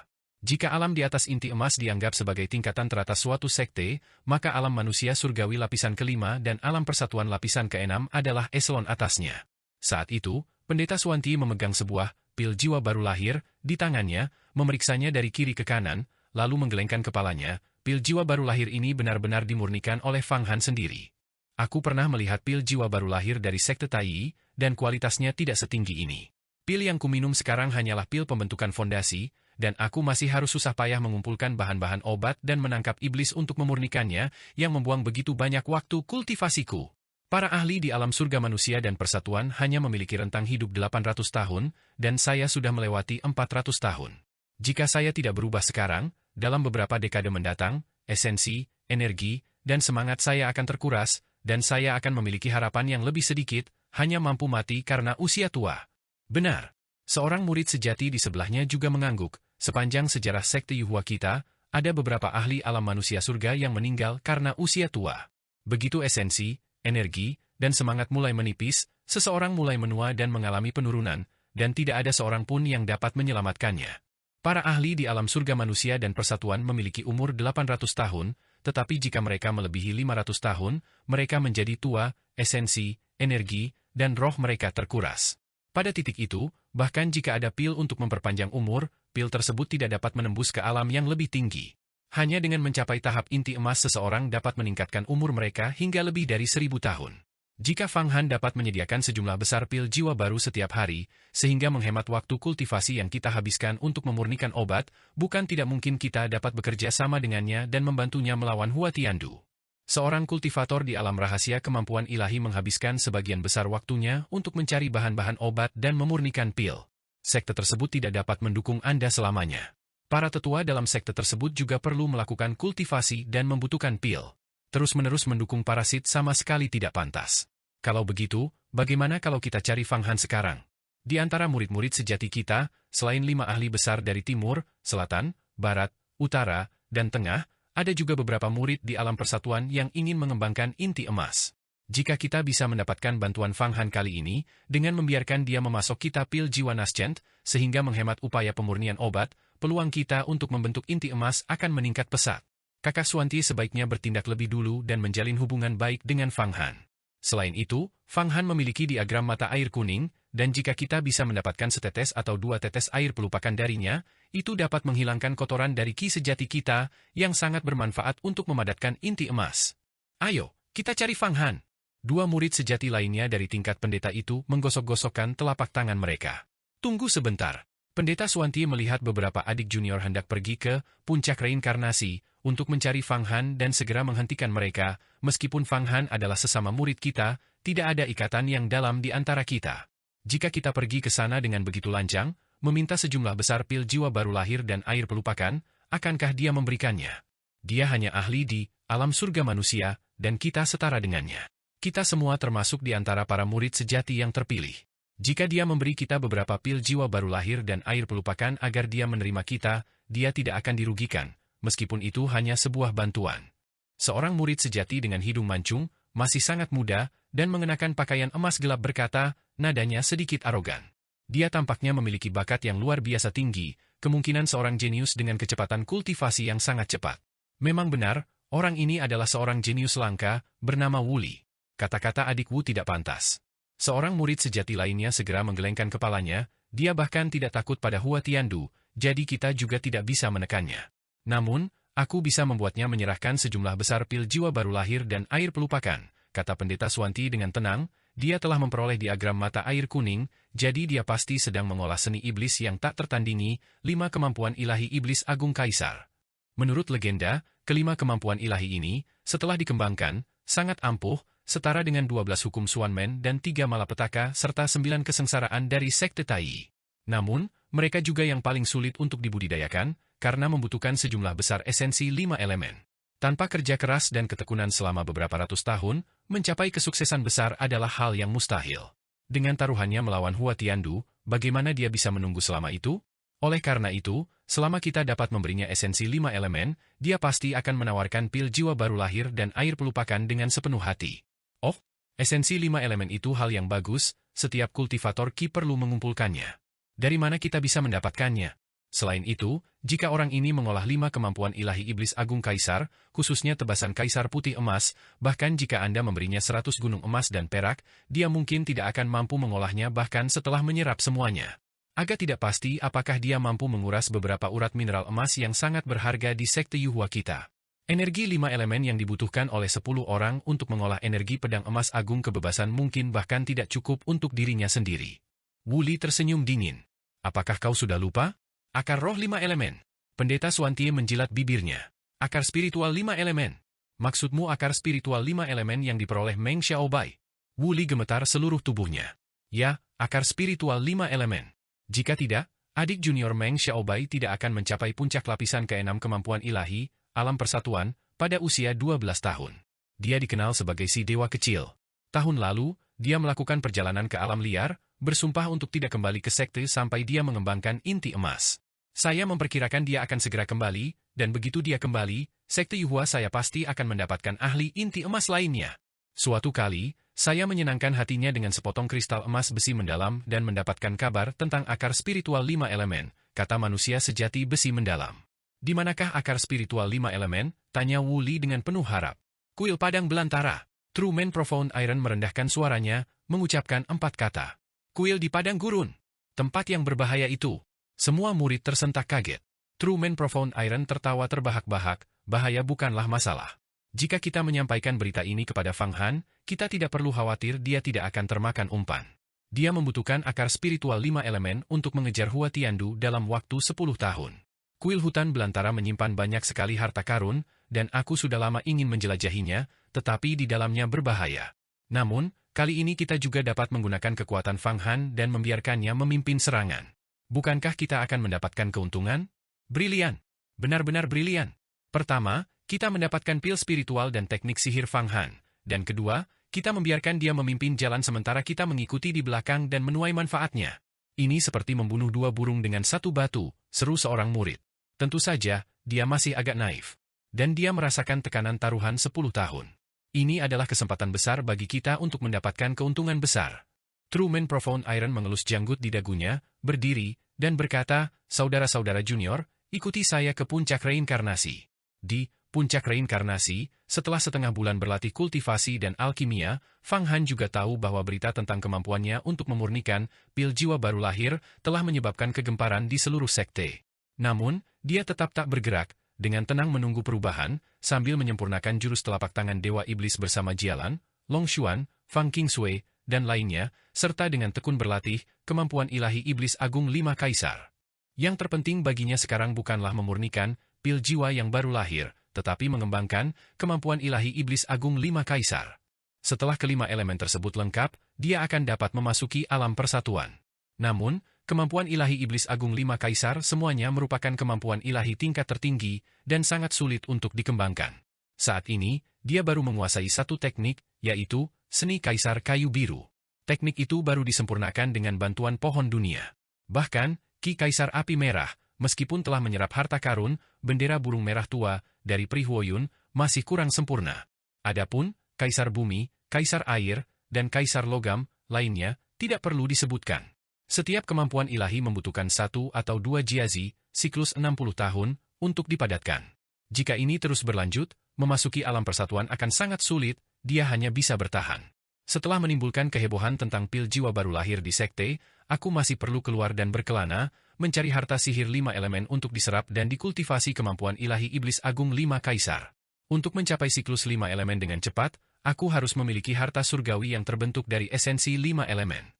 Jika alam di atas inti emas dianggap sebagai tingkatan teratas suatu sekte, maka alam manusia surgawi lapisan kelima dan alam persatuan lapisan keenam adalah eselon atasnya. Saat itu, Pendeta Suwanti memegang sebuah pil jiwa baru lahir di tangannya, memeriksanya dari kiri ke kanan, lalu menggelengkan kepalanya. Pil jiwa baru lahir ini benar-benar dimurnikan oleh Fang Han sendiri. Aku pernah melihat pil jiwa baru lahir dari sekte Tai, dan kualitasnya tidak setinggi ini. Pil yang kuminum sekarang hanyalah pil pembentukan fondasi, dan aku masih harus susah payah mengumpulkan bahan-bahan obat dan menangkap iblis untuk memurnikannya, yang membuang begitu banyak waktu kultivasiku. Para ahli di alam surga manusia dan persatuan hanya memiliki rentang hidup 800 tahun, dan saya sudah melewati 400 tahun. Jika saya tidak berubah sekarang, dalam beberapa dekade mendatang, esensi, energi, dan semangat saya akan terkuras, dan saya akan memiliki harapan yang lebih sedikit, hanya mampu mati karena usia tua. Benar. Seorang murid sejati di sebelahnya juga mengangguk. Sepanjang sejarah sekte Yuhua kita, ada beberapa ahli alam manusia surga yang meninggal karena usia tua. Begitu esensi, energi, dan semangat mulai menipis, seseorang mulai menua dan mengalami penurunan, dan tidak ada seorang pun yang dapat menyelamatkannya. Para ahli di alam surga manusia dan persatuan memiliki umur 800 tahun, tetapi jika mereka melebihi 500 tahun, mereka menjadi tua, esensi, energi, dan roh mereka terkuras. Pada titik itu, bahkan jika ada pil untuk memperpanjang umur, pil tersebut tidak dapat menembus ke alam yang lebih tinggi. Hanya dengan mencapai tahap inti emas seseorang dapat meningkatkan umur mereka hingga lebih dari 1000 tahun. Jika Fang Han dapat menyediakan sejumlah besar pil jiwa baru setiap hari, sehingga menghemat waktu kultivasi yang kita habiskan untuk memurnikan obat, bukan tidak mungkin kita dapat bekerja sama dengannya dan membantunya melawan Hua Tiandu. Seorang kultivator di alam rahasia kemampuan ilahi menghabiskan sebagian besar waktunya untuk mencari bahan-bahan obat dan memurnikan pil. Sekte tersebut tidak dapat mendukung Anda selamanya. Para tetua dalam sekte tersebut juga perlu melakukan kultivasi dan membutuhkan pil. Terus-menerus mendukung parasit sama sekali tidak pantas. Kalau begitu, bagaimana kalau kita cari Fang Han sekarang? Di antara murid-murid sejati kita, selain 5 ahli besar dari timur, selatan, barat, utara, dan tengah, ada juga beberapa murid di alam persatuan yang ingin mengembangkan inti emas. Jika kita bisa mendapatkan bantuan Fang Han kali ini, dengan membiarkan dia memasok kita pil jiwa Naschent, sehingga menghemat upaya pemurnian obat, peluang kita untuk membentuk inti emas akan meningkat pesat. Kakak Suwanti sebaiknya bertindak lebih dulu dan menjalin hubungan baik dengan Fang Han. Selain itu, Fang Han memiliki diagram mata air kuning, dan jika kita bisa mendapatkan setetes atau 2 tetes air pelupakan darinya, itu dapat menghilangkan kotoran dari ki sejati kita, yang sangat bermanfaat untuk memadatkan inti emas. Ayo, kita cari Fang Han. 2 murid sejati lainnya dari tingkat pendeta itu menggosok-gosokkan telapak tangan mereka. Tunggu sebentar. Pendeta Suwanti melihat beberapa adik junior hendak pergi ke puncak reinkarnasi untuk mencari Fang Han dan segera menghentikan mereka. Meskipun Fang Han adalah sesama murid kita, tidak ada ikatan yang dalam di antara kita. Jika kita pergi ke sana dengan begitu lancang, meminta sejumlah besar pil jiwa baru lahir dan air pelupakan, akankah dia memberikannya? Dia hanya ahli di alam surga manusia, dan kita setara dengannya. Kita semua termasuk di antara para murid sejati yang terpilih. Jika dia memberi kita beberapa pil jiwa baru lahir dan air pelupakan agar dia menerima kita, dia tidak akan dirugikan, meskipun itu hanya sebuah bantuan. Seorang murid sejati dengan hidung mancung, masih sangat muda, dan mengenakan pakaian emas gelap berkata, nadanya sedikit arogan. Dia tampaknya memiliki bakat yang luar biasa tinggi, kemungkinan seorang jenius dengan kecepatan kultivasi yang sangat cepat. Memang benar, orang ini adalah seorang jenius langka, bernama Wuli. Kata-kata adik Wu tidak pantas. Seorang murid sejati lainnya segera menggelengkan kepalanya, dia bahkan tidak takut pada Hua Tiandu, jadi kita juga tidak bisa menekannya. Namun, aku bisa membuatnya menyerahkan sejumlah besar pil jiwa baru lahir dan air pelupakan, kata Pendeta Suanti dengan tenang. Dia telah memperoleh diagram mata air kuning, jadi dia pasti sedang mengolah seni iblis yang tak tertandingi, 5 kemampuan ilahi iblis agung kaisar. Menurut legenda, kelima kemampuan ilahi ini, setelah dikembangkan, sangat ampuh, setara dengan 12 hukum Xuanmen dan 3 malapetaka serta 9 kesengsaraan dari Sekte Tai. Namun, mereka juga yang paling sulit untuk dibudidayakan, karena membutuhkan sejumlah besar esensi 5 elemen. Tanpa kerja keras dan ketekunan selama beberapa ratus tahun, mencapai kesuksesan besar adalah hal yang mustahil. Dengan taruhannya melawan Hua Tiandu, bagaimana dia bisa menunggu selama itu? Oleh karena itu, selama kita dapat memberinya esensi 5 elemen, dia pasti akan menawarkan pil jiwa baru lahir dan air pelupakan dengan sepenuh hati. Oh, esensi 5 elemen itu hal yang bagus, setiap kultivator Qi perlu mengumpulkannya. Dari mana kita bisa mendapatkannya? Selain itu, jika orang ini mengolah 5 kemampuan ilahi iblis agung kaisar, khususnya tebasan kaisar putih emas, bahkan jika Anda memberinya 100 gunung emas dan perak, dia mungkin tidak akan mampu mengolahnya bahkan setelah menyerap semuanya. Agak tidak pasti apakah dia mampu menguras beberapa urat mineral emas yang sangat berharga di Sekte Yuhua kita. Energi 5 elemen yang dibutuhkan oleh 10 orang untuk mengolah energi pedang emas agung kebebasan mungkin bahkan tidak cukup untuk dirinya sendiri. Wuli tersenyum dingin. Apakah kau sudah lupa? Akar roh 5 elemen. Pendeta Suanti menjilat bibirnya. Akar spiritual 5 elemen. Maksudmu akar spiritual 5 elemen yang diperoleh Meng Xiaobai? Wuli gemetar seluruh tubuhnya. Ya, akar spiritual 5 elemen. Jika tidak, adik junior Meng Xiaobai tidak akan mencapai puncak lapisan ke-6 kemampuan ilahi, alam persatuan, pada usia 12 tahun. Dia dikenal sebagai si dewa kecil. Tahun lalu, dia melakukan perjalanan ke alam liar, bersumpah untuk tidak kembali ke sekte sampai dia mengembangkan inti emas. Saya memperkirakan dia akan segera kembali, dan begitu dia kembali, Sekte Yuhua saya pasti akan mendapatkan ahli inti emas lainnya. Suatu kali, saya menyenangkan hatinya dengan sepotong kristal emas besi mendalam dan mendapatkan kabar tentang akar spiritual 5 elemen, kata manusia sejati besi mendalam. Di manakah akar spiritual 5 elemen? Tanya Wuli dengan penuh harap. Kuil padang belantara. True Man Profound Iron merendahkan suaranya, mengucapkan 4 kata. Kuil di padang gurun. Tempat yang berbahaya itu. Semua murid tersentak kaget. True Man Profound Iron tertawa terbahak-bahak, bahaya bukanlah masalah. Jika kita menyampaikan berita ini kepada Fang Han, kita tidak perlu khawatir dia tidak akan termakan umpan. Dia membutuhkan akar spiritual 5 elemen untuk mengejar Hua Tiandu dalam waktu 10 tahun. Kuil hutan belantara menyimpan banyak sekali harta karun, dan aku sudah lama ingin menjelajahinya, tetapi di dalamnya berbahaya. Namun, kali ini kita juga dapat menggunakan kekuatan Fang Han dan membiarkannya memimpin serangan. Bukankah kita akan mendapatkan keuntungan? Brilian. Benar-benar brilian. Pertama, kita mendapatkan pil spiritual dan teknik sihir Fang Han. Dan kedua, kita membiarkan dia memimpin jalan sementara kita mengikuti di belakang dan menuai manfaatnya. Ini seperti membunuh 2 burung dengan 1 batu, seru seorang murid. Tentu saja, dia masih agak naif. Dan dia merasakan tekanan taruhan 10 tahun. Ini adalah kesempatan besar bagi kita untuk mendapatkan keuntungan besar. True Man Profound Iron mengelus janggut di dagunya, berdiri, dan berkata, saudara-saudara junior, ikuti saya ke puncak reinkarnasi. Di puncak reinkarnasi, setelah setengah bulan berlatih kultivasi dan alkimia, Fang Han juga tahu bahwa berita tentang kemampuannya untuk memurnikan pil jiwa baru lahir telah menyebabkan kegemparan di seluruh sekte. Namun, dia tetap tak bergerak, dengan tenang menunggu perubahan, sambil menyempurnakan jurus telapak tangan Dewa Iblis bersama Jialan, Long Xuan, Fang Qingsui, dan lainnya, serta dengan tekun berlatih, kemampuan ilahi iblis agung 5 kaisar. Yang terpenting baginya sekarang bukanlah memurnikan pil jiwa yang baru lahir, tetapi mengembangkan kemampuan ilahi iblis agung 5 kaisar. Setelah kelima elemen tersebut lengkap, dia akan dapat memasuki alam persatuan. Namun, kemampuan ilahi iblis agung 5 kaisar semuanya merupakan kemampuan ilahi tingkat tertinggi dan sangat sulit untuk dikembangkan. Saat ini, dia baru menguasai satu teknik, yaitu seni kaisar kayu biru. Teknik itu baru disempurnakan dengan bantuan pohon dunia. Bahkan, Ki Kaisar Api Merah, meskipun telah menyerap harta karun, bendera burung merah tua, dari Pri Huoyun, masih kurang sempurna. Adapun, Kaisar Bumi, Kaisar Air, dan Kaisar Logam, lainnya, tidak perlu disebutkan. Setiap kemampuan ilahi membutuhkan 1 atau 2 jiazi, siklus 60 tahun, untuk dipadatkan. Jika ini terus berlanjut, memasuki alam persatuan akan sangat sulit, dia hanya bisa bertahan. Setelah menimbulkan kehebohan tentang pil jiwa baru lahir di sekte, aku masih perlu keluar dan berkelana, mencari harta sihir 5 elemen untuk diserap dan dikultivasi kemampuan ilahi iblis agung 5 kaisar. Untuk mencapai siklus 5 elemen dengan cepat, aku harus memiliki harta surgawi yang terbentuk dari esensi 5 elemen.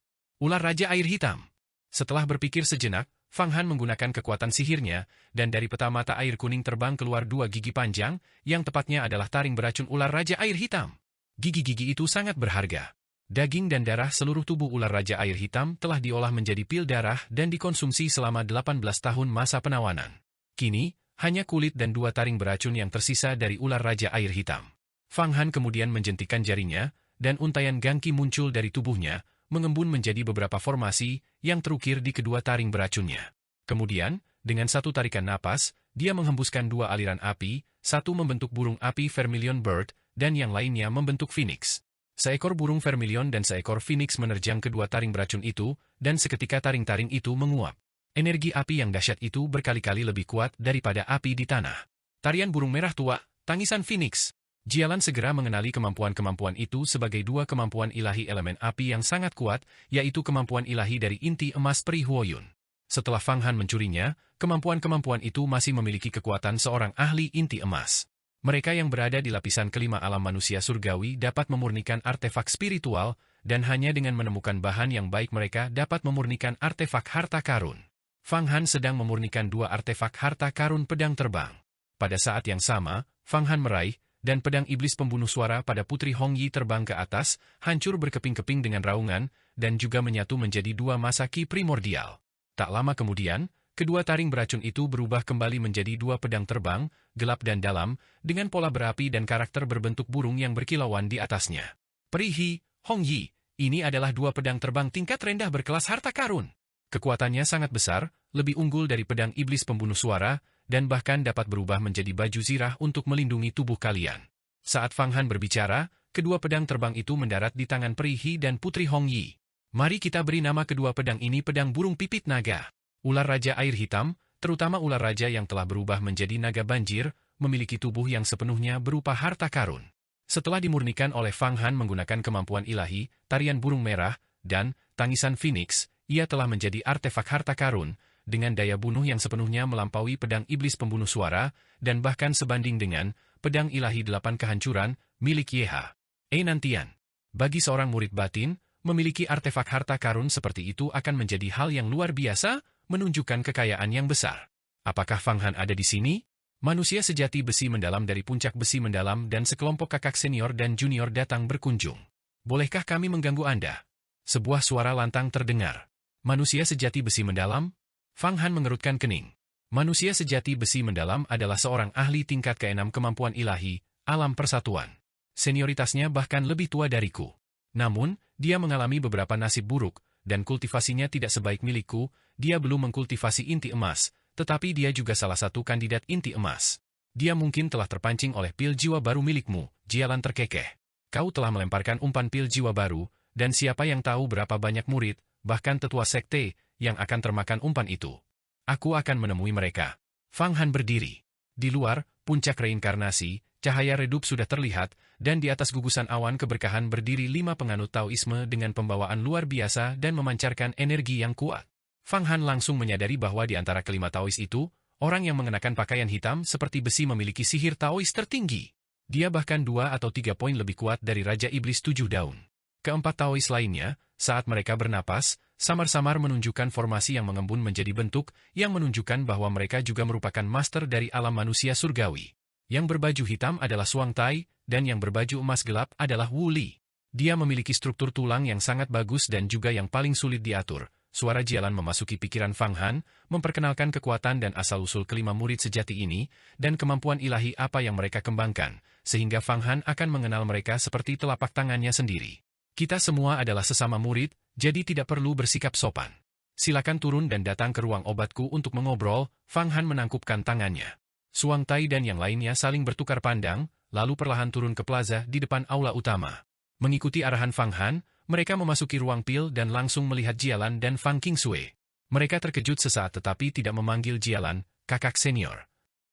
Ular Raja Air Hitam. Setelah berpikir sejenak, Fang Han menggunakan kekuatan sihirnya, dan dari peta mata air kuning terbang keluar 2 gigi panjang, yang tepatnya adalah taring beracun ular Raja Air Hitam. Gigi-gigi itu sangat berharga. Daging dan darah seluruh tubuh ular Raja Air Hitam telah diolah menjadi pil darah dan dikonsumsi selama 18 tahun masa penawanan. Kini, hanya kulit dan 2 taring beracun yang tersisa dari ular Raja Air Hitam. Fang Han kemudian menjentikan jarinya, dan untayan gangki muncul dari tubuhnya, mengembun menjadi beberapa formasi yang terukir di kedua taring beracunnya. Kemudian, dengan satu tarikan napas, dia menghembuskan 2 aliran api, satu membentuk burung api Vermilion Bird, dan yang lainnya membentuk Phoenix. Seekor burung Vermilion dan seekor Phoenix menerjang kedua taring beracun itu, dan seketika taring-taring itu menguap. Energi api yang dahsyat itu berkali-kali lebih kuat daripada api di tanah. Tarian burung merah tua, tangisan Phoenix. Jialan segera mengenali kemampuan-kemampuan itu sebagai 2 kemampuan ilahi elemen api yang sangat kuat, yaitu kemampuan ilahi dari inti emas Pri Huoyun. Setelah Fang Han mencurinya, kemampuan-kemampuan itu masih memiliki kekuatan seorang ahli inti emas. Mereka yang berada di lapisan kelima alam manusia surgawi dapat memurnikan artefak spiritual, dan hanya dengan menemukan bahan yang baik mereka dapat memurnikan artefak harta karun. Fang Han sedang memurnikan 2 artefak harta karun pedang terbang. Pada saat yang sama, Fang Han meraih, dan pedang iblis pembunuh suara pada Putri Hong Yi terbang ke atas, hancur berkeping-keping dengan raungan, dan juga menyatu menjadi 2 masa ki primordial. Tak lama kemudian, kedua taring beracun itu berubah kembali menjadi 2 pedang terbang, gelap dan dalam, dengan pola berapi dan karakter berbentuk burung yang berkilauan di atasnya. Pri Hi, Hong Yi, ini adalah 2 pedang terbang tingkat rendah berkelas harta karun. Kekuatannya sangat besar, lebih unggul dari pedang iblis pembunuh suara, dan bahkan dapat berubah menjadi baju zirah untuk melindungi tubuh kalian. Saat Fang Han berbicara, kedua pedang terbang itu mendarat di tangan Pri Hi dan Putri Hong Yi. Mari kita beri nama kedua pedang ini pedang burung pipit naga. Ular Raja Air Hitam, terutama ular raja yang telah berubah menjadi naga banjir, memiliki tubuh yang sepenuhnya berupa harta karun. Setelah dimurnikan oleh Fang Han menggunakan kemampuan ilahi, tarian burung merah, dan tangisan Phoenix, ia telah menjadi artefak harta karun, dengan daya bunuh yang sepenuhnya melampaui pedang iblis pembunuh suara, dan bahkan sebanding dengan pedang ilahi 8 kehancuran, milik Yeha. Nantian. Bagi seorang murid batin, memiliki artefak harta karun seperti itu akan menjadi hal yang luar biasa, menunjukkan kekayaan yang besar. Apakah Fang Han ada di sini? Manusia sejati besi mendalam dari puncak besi mendalam dan sekelompok kakak senior dan junior datang berkunjung. Bolehkah kami mengganggu Anda? Sebuah suara lantang terdengar. Manusia sejati besi mendalam? Fang Han mengerutkan kening. Manusia sejati besi mendalam adalah seorang ahli tingkat ke-6 kemampuan ilahi, alam persatuan. Senioritasnya bahkan lebih tua dariku. Namun, dia mengalami beberapa nasib buruk, dan kultivasinya tidak sebaik milikku. Dia belum mengkultivasi inti emas, tetapi dia juga salah satu kandidat inti emas. Dia mungkin telah terpancing oleh pil jiwa baru milikmu, Jialan terkekeh. Kau telah melemparkan umpan pil jiwa baru, dan siapa yang tahu berapa banyak murid, bahkan tetua sekte, yang akan termakan umpan itu. Aku akan menemui mereka. Fang Han berdiri. Di luar, puncak reinkarnasi, cahaya redup sudah terlihat, dan di atas gugusan awan keberkahan berdiri 5 penganut Taoisme dengan pembawaan luar biasa dan memancarkan energi yang kuat. Fang Han langsung menyadari bahwa di antara kelima Taois itu, orang yang mengenakan pakaian hitam seperti besi memiliki sihir Taois tertinggi. Dia bahkan 2 atau 3 poin lebih kuat dari Raja Iblis 7 daun. Keempat Taois lainnya, saat mereka bernapas, samar-samar menunjukkan formasi yang mengembun menjadi bentuk, yang menunjukkan bahwa mereka juga merupakan master dari alam manusia surgawi. Yang berbaju hitam adalah Suang Tai, dan yang berbaju emas gelap adalah Wu Li. Dia memiliki struktur tulang yang sangat bagus dan juga yang paling sulit diatur. Suara Jialan memasuki pikiran Fang Han, memperkenalkan kekuatan dan asal-usul kelima murid sejati ini, dan kemampuan ilahi apa yang mereka kembangkan, sehingga Fang Han akan mengenal mereka seperti telapak tangannya sendiri. Kita semua adalah sesama murid, jadi tidak perlu bersikap sopan. Silakan turun dan datang ke ruang obatku untuk mengobrol. Fang Han menangkupkan tangannya. Suang Tai dan yang lainnya saling bertukar pandang, lalu perlahan turun ke plaza di depan aula utama. Mengikuti arahan Fang Han, mereka memasuki ruang pil dan langsung melihat Jialan dan Fang Qingsui. Mereka terkejut sesaat tetapi tidak memanggil Jialan, kakak senior.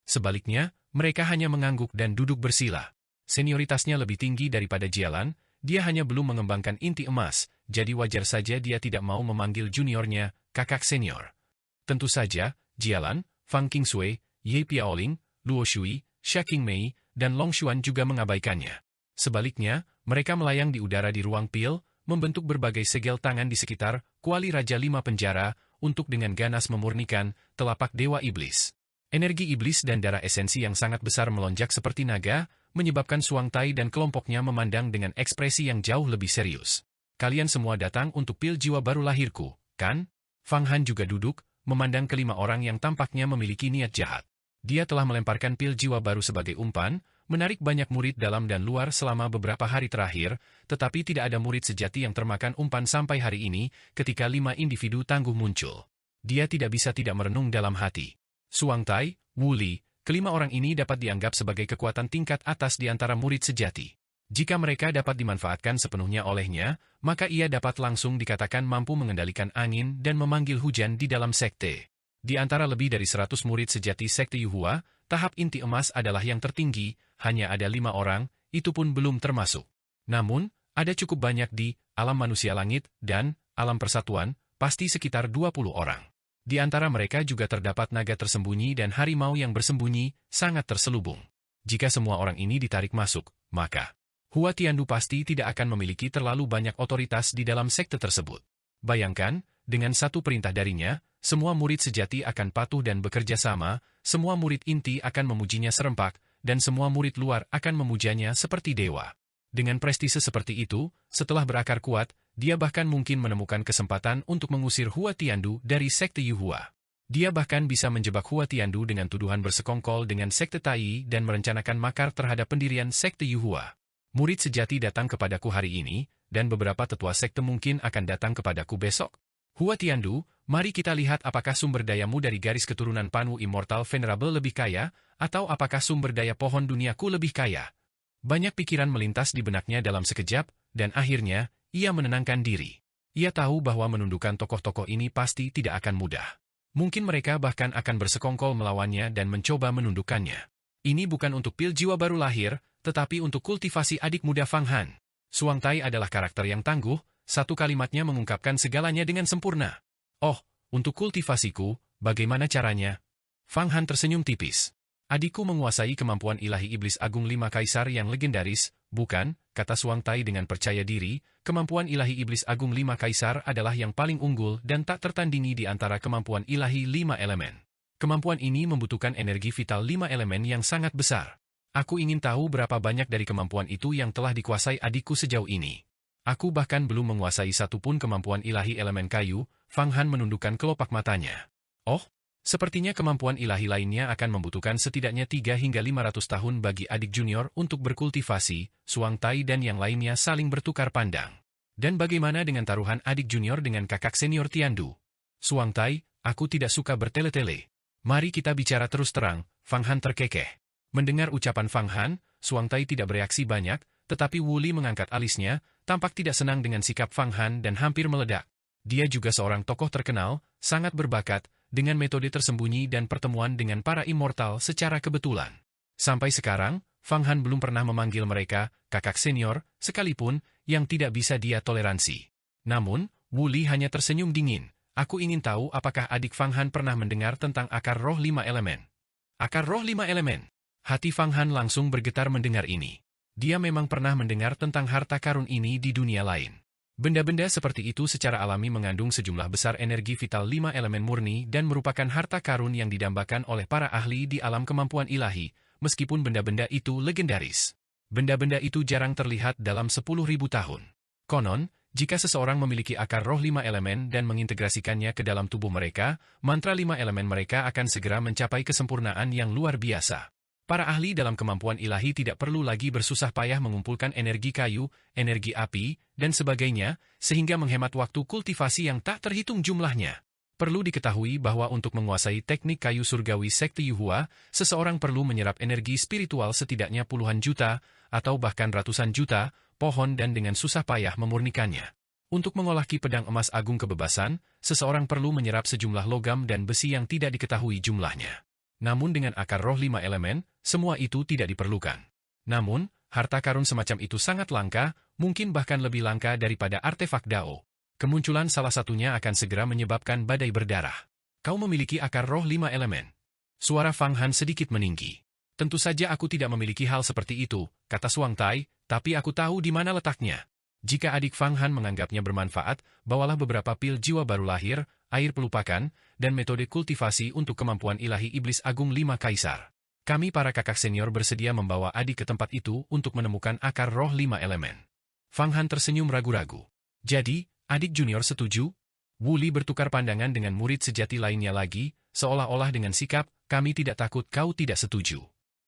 Sebaliknya, mereka hanya mengangguk dan duduk bersila. Senioritasnya lebih tinggi daripada Jialan, dia hanya belum mengembangkan inti emas, jadi wajar saja dia tidak mau memanggil juniornya, kakak senior. Tentu saja, Jialan, Fang Qingsui, Ye Piaoling, Luo Shui, Xia Qingmei, dan Long Xuan juga mengabaikannya. Sebaliknya, mereka melayang di udara di ruang pil, membentuk berbagai segel tangan di sekitar kuali Raja Lima Penjara untuk dengan ganas memurnikan telapak Dewa Iblis. Energi iblis dan darah esensi yang sangat besar melonjak seperti naga, menyebabkan Suang Tai dan kelompoknya memandang dengan ekspresi yang jauh lebih serius. Kalian semua datang untuk pil jiwa baru lahirku, kan? Fang Han juga duduk, memandang kelima orang yang tampaknya memiliki niat jahat. Dia telah melemparkan pil jiwa baru sebagai umpan, menarik banyak murid dalam dan luar selama beberapa hari terakhir, tetapi tidak ada murid sejati yang termakan umpan sampai hari ini, ketika 5 individu tangguh muncul. Dia tidak bisa tidak merenung dalam hati. Suang Tai, Wu Li, kelima orang ini dapat dianggap sebagai kekuatan tingkat atas di antara murid sejati. Jika mereka dapat dimanfaatkan sepenuhnya olehnya, maka ia dapat langsung dikatakan mampu mengendalikan angin dan memanggil hujan di dalam sekte. Di antara lebih dari 100 murid sejati sekte Yuhua, tahap inti emas adalah yang tertinggi, hanya ada 5 orang, itu pun belum termasuk. Namun, ada cukup banyak di alam manusia langit dan alam persatuan, pasti sekitar 20 orang. Di antara mereka juga terdapat naga tersembunyi dan harimau yang bersembunyi, sangat terselubung. Jika semua orang ini ditarik masuk, maka Hua Tiandu pasti tidak akan memiliki terlalu banyak otoritas di dalam sekte tersebut. Bayangkan, dengan satu perintah darinya, semua murid sejati akan patuh dan bekerja sama, semua murid inti akan memujinya serempak, dan semua murid luar akan memujanya seperti dewa. Dengan prestise seperti itu, setelah berakar kuat, dia bahkan mungkin menemukan kesempatan untuk mengusir Hua Tiandu dari sekte Yuhua. Dia bahkan bisa menjebak Hua Tiandu dengan tuduhan bersekongkol dengan sekte Tai dan merencanakan makar terhadap pendirian sekte Yuhua. Murid sejati datang kepadaku hari ini, dan beberapa tetua sekte mungkin akan datang kepadaku besok. Hua Tiandu, mari kita lihat apakah sumber dayamu dari garis keturunan Panwu Immortal Venerable lebih kaya, atau apakah sumber daya pohon duniaku lebih kaya. Banyak pikiran melintas di benaknya dalam sekejap, dan akhirnya, ia menenangkan diri. Ia tahu bahwa menundukkan tokoh-tokoh ini pasti tidak akan mudah. Mungkin mereka bahkan akan bersekongkol melawannya dan mencoba menundukkannya. Ini bukan untuk pil jiwa baru lahir, tetapi untuk kultivasi adik muda Fang Han. Suang Tai adalah karakter yang tangguh, satu kalimatnya mengungkapkan segalanya dengan sempurna. Oh, untuk kultivasiku, bagaimana caranya? Fang Han tersenyum tipis. Adikku menguasai kemampuan ilahi iblis agung 5 kaisar yang legendaris, bukan, kata Suang Tai dengan percaya diri, kemampuan ilahi iblis agung 5 kaisar adalah yang paling unggul dan tak tertandingi di antara kemampuan ilahi 5 elemen. Kemampuan ini membutuhkan energi vital 5 elemen yang sangat besar. Aku ingin tahu berapa banyak dari kemampuan itu yang telah dikuasai adikku sejauh ini. Aku bahkan belum menguasai satupun kemampuan ilahi elemen kayu. Fang Han menundukkan kelopak matanya. Oh, sepertinya kemampuan ilahi lainnya akan membutuhkan setidaknya 3 hingga 500 tahun bagi adik junior untuk berkultivasi. Suang Tai dan yang lainnya saling bertukar pandang. Dan bagaimana dengan taruhan adik junior dengan kakak senior Tiandu? Suang Tai, aku tidak suka bertele-tele. Mari kita bicara terus terang, Fang Han terkekeh. Mendengar ucapan Fang Han, Suang Tai tidak bereaksi banyak, tetapi Wu Li mengangkat alisnya, tampak tidak senang dengan sikap Fang Han dan hampir meledak. Dia juga seorang tokoh terkenal, sangat berbakat, dengan metode tersembunyi dan pertemuan dengan para immortal secara kebetulan. Sampai sekarang, Fang Han belum pernah memanggil mereka kakak senior, sekalipun, yang tidak bisa dia toleransi. Namun, Wu Li hanya tersenyum dingin. Aku ingin tahu apakah adik Fang Han pernah mendengar tentang akar roh 5 elemen. Akar roh 5 elemen. Hati Fang Han langsung bergetar mendengar ini. Dia memang pernah mendengar tentang harta karun ini di dunia lain. Benda-benda seperti itu secara alami mengandung sejumlah besar energi vital 5 elemen murni dan merupakan harta karun yang didambakan oleh para ahli di alam kemampuan ilahi, meskipun benda-benda itu legendaris. Benda-benda itu jarang terlihat dalam 10.000 tahun. Konon, jika seseorang memiliki akar roh 5 elemen dan mengintegrasikannya ke dalam tubuh mereka, mantra 5 elemen mereka akan segera mencapai kesempurnaan yang luar biasa. Para ahli dalam kemampuan ilahi tidak perlu lagi bersusah payah mengumpulkan energi kayu, energi api, dan sebagainya, sehingga menghemat waktu kultivasi yang tak terhitung jumlahnya. Perlu diketahui bahwa untuk menguasai teknik kayu surgawi sekte Yuhua, seseorang perlu menyerap energi spiritual setidaknya puluhan juta, atau bahkan ratusan juta, pohon dan dengan susah payah memurnikannya. Untuk mengolah ki pedang emas agung kebebasan, seseorang perlu menyerap sejumlah logam dan besi yang tidak diketahui jumlahnya. Namun dengan akar roh 5 elemen, semua itu tidak diperlukan. Namun, harta karun semacam itu sangat langka, mungkin bahkan lebih langka daripada artefak Dao. Kemunculan salah satunya akan segera menyebabkan badai berdarah. Kau memiliki akar roh 5 elemen. Suara Fang Han sedikit meninggi. Tentu saja aku tidak memiliki hal seperti itu, kata Suang Tai, tapi aku tahu di mana letaknya. Jika adik Fang Han menganggapnya bermanfaat, bawalah beberapa pil jiwa baru lahir, air pelupakan, dan metode kultivasi untuk kemampuan ilahi iblis agung 5 kaisar. Kami para kakak senior bersedia membawa adik ke tempat itu untuk menemukan akar roh 5 elemen. Fang Han tersenyum ragu-ragu. Jadi, adik junior setuju? Wu Li bertukar pandangan dengan murid sejati lainnya lagi, seolah-olah dengan sikap, kami tidak takut kau tidak setuju.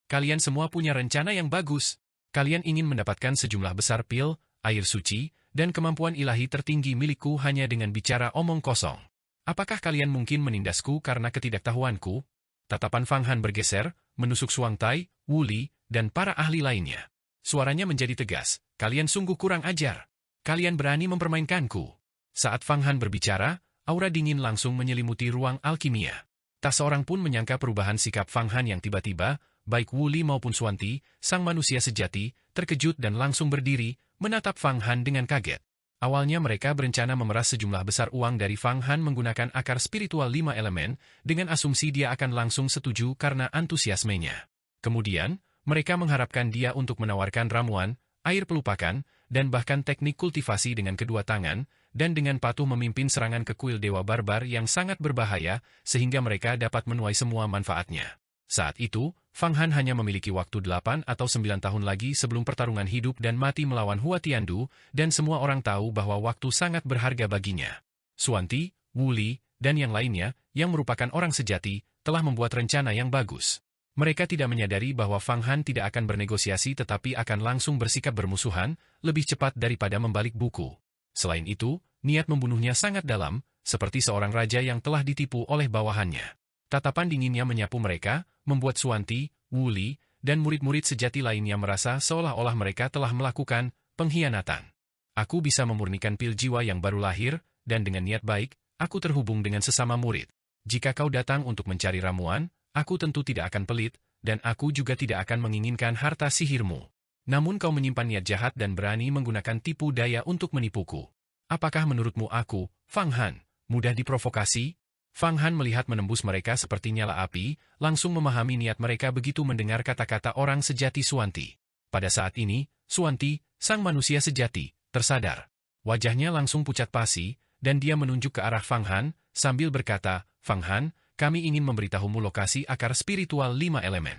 Kalian semua punya rencana yang bagus. Kalian ingin mendapatkan sejumlah besar pil, air suci, dan kemampuan ilahi tertinggi milikku hanya dengan bicara omong kosong. Apakah kalian mungkin menindasku karena ketidaktahuanku? Tatapan Fang Han bergeser, menusuk Suang Tai, Wu Li, dan para ahli lainnya. Suaranya menjadi tegas, kalian sungguh kurang ajar. Kalian berani mempermainkanku. Saat Fang Han berbicara, aura dingin langsung menyelimuti ruang alkimia. Tak seorang pun menyangka perubahan sikap Fang Han yang tiba-tiba, baik Wu Li maupun Xuanti, sang manusia sejati, terkejut dan langsung berdiri, menatap Fang Han dengan kaget. Awalnya mereka berencana memeras sejumlah besar uang dari Fang Han menggunakan akar spiritual 5 elemen, dengan asumsi dia akan langsung setuju karena antusiasmenya. Kemudian, mereka mengharapkan dia untuk menawarkan ramuan, air pelupakan, dan bahkan teknik kultivasi dengan kedua tangan, dan dengan patuh memimpin serangan ke kuil dewa barbar yang sangat berbahaya, sehingga mereka dapat menuai semua manfaatnya. Saat itu, Fang Han hanya memiliki waktu 8 atau 9 tahun lagi sebelum pertarungan hidup dan mati melawan Hua Tiandu, dan semua orang tahu bahwa waktu sangat berharga baginya. Xuanti, Wu Li, dan yang lainnya, yang merupakan orang sejati, telah membuat rencana yang bagus. Mereka tidak menyadari bahwa Fang Han tidak akan bernegosiasi tetapi akan langsung bersikap bermusuhan, lebih cepat daripada membalik buku. Selain itu, niat membunuhnya sangat dalam, seperti seorang raja yang telah ditipu oleh bawahannya. Tatapan dinginnya menyapu mereka, membuat Xuanti, Wu Li, dan murid-murid sejati lainnya merasa seolah-olah mereka telah melakukan pengkhianatan. Aku bisa memurnikan pil jiwa yang baru lahir, dan dengan niat baik, aku terhubung dengan sesama murid. Jika kau datang untuk mencari ramuan, aku tentu tidak akan pelit, dan aku juga tidak akan menginginkan harta sihirmu. Namun kau menyimpan niat jahat dan berani menggunakan tipu daya untuk menipuku. Apakah menurutmu aku, Fang Han, mudah diprovokasi? Fang Han melihat menembus mereka seperti nyala api, langsung memahami niat mereka begitu mendengar kata-kata orang sejati Xuanti. Pada saat ini, Xuanti, sang manusia sejati, tersadar. Wajahnya langsung pucat pasi, dan dia menunjuk ke arah Fang Han, sambil berkata, Fang Han, kami ingin memberitahumu lokasi akar spiritual 5 elemen.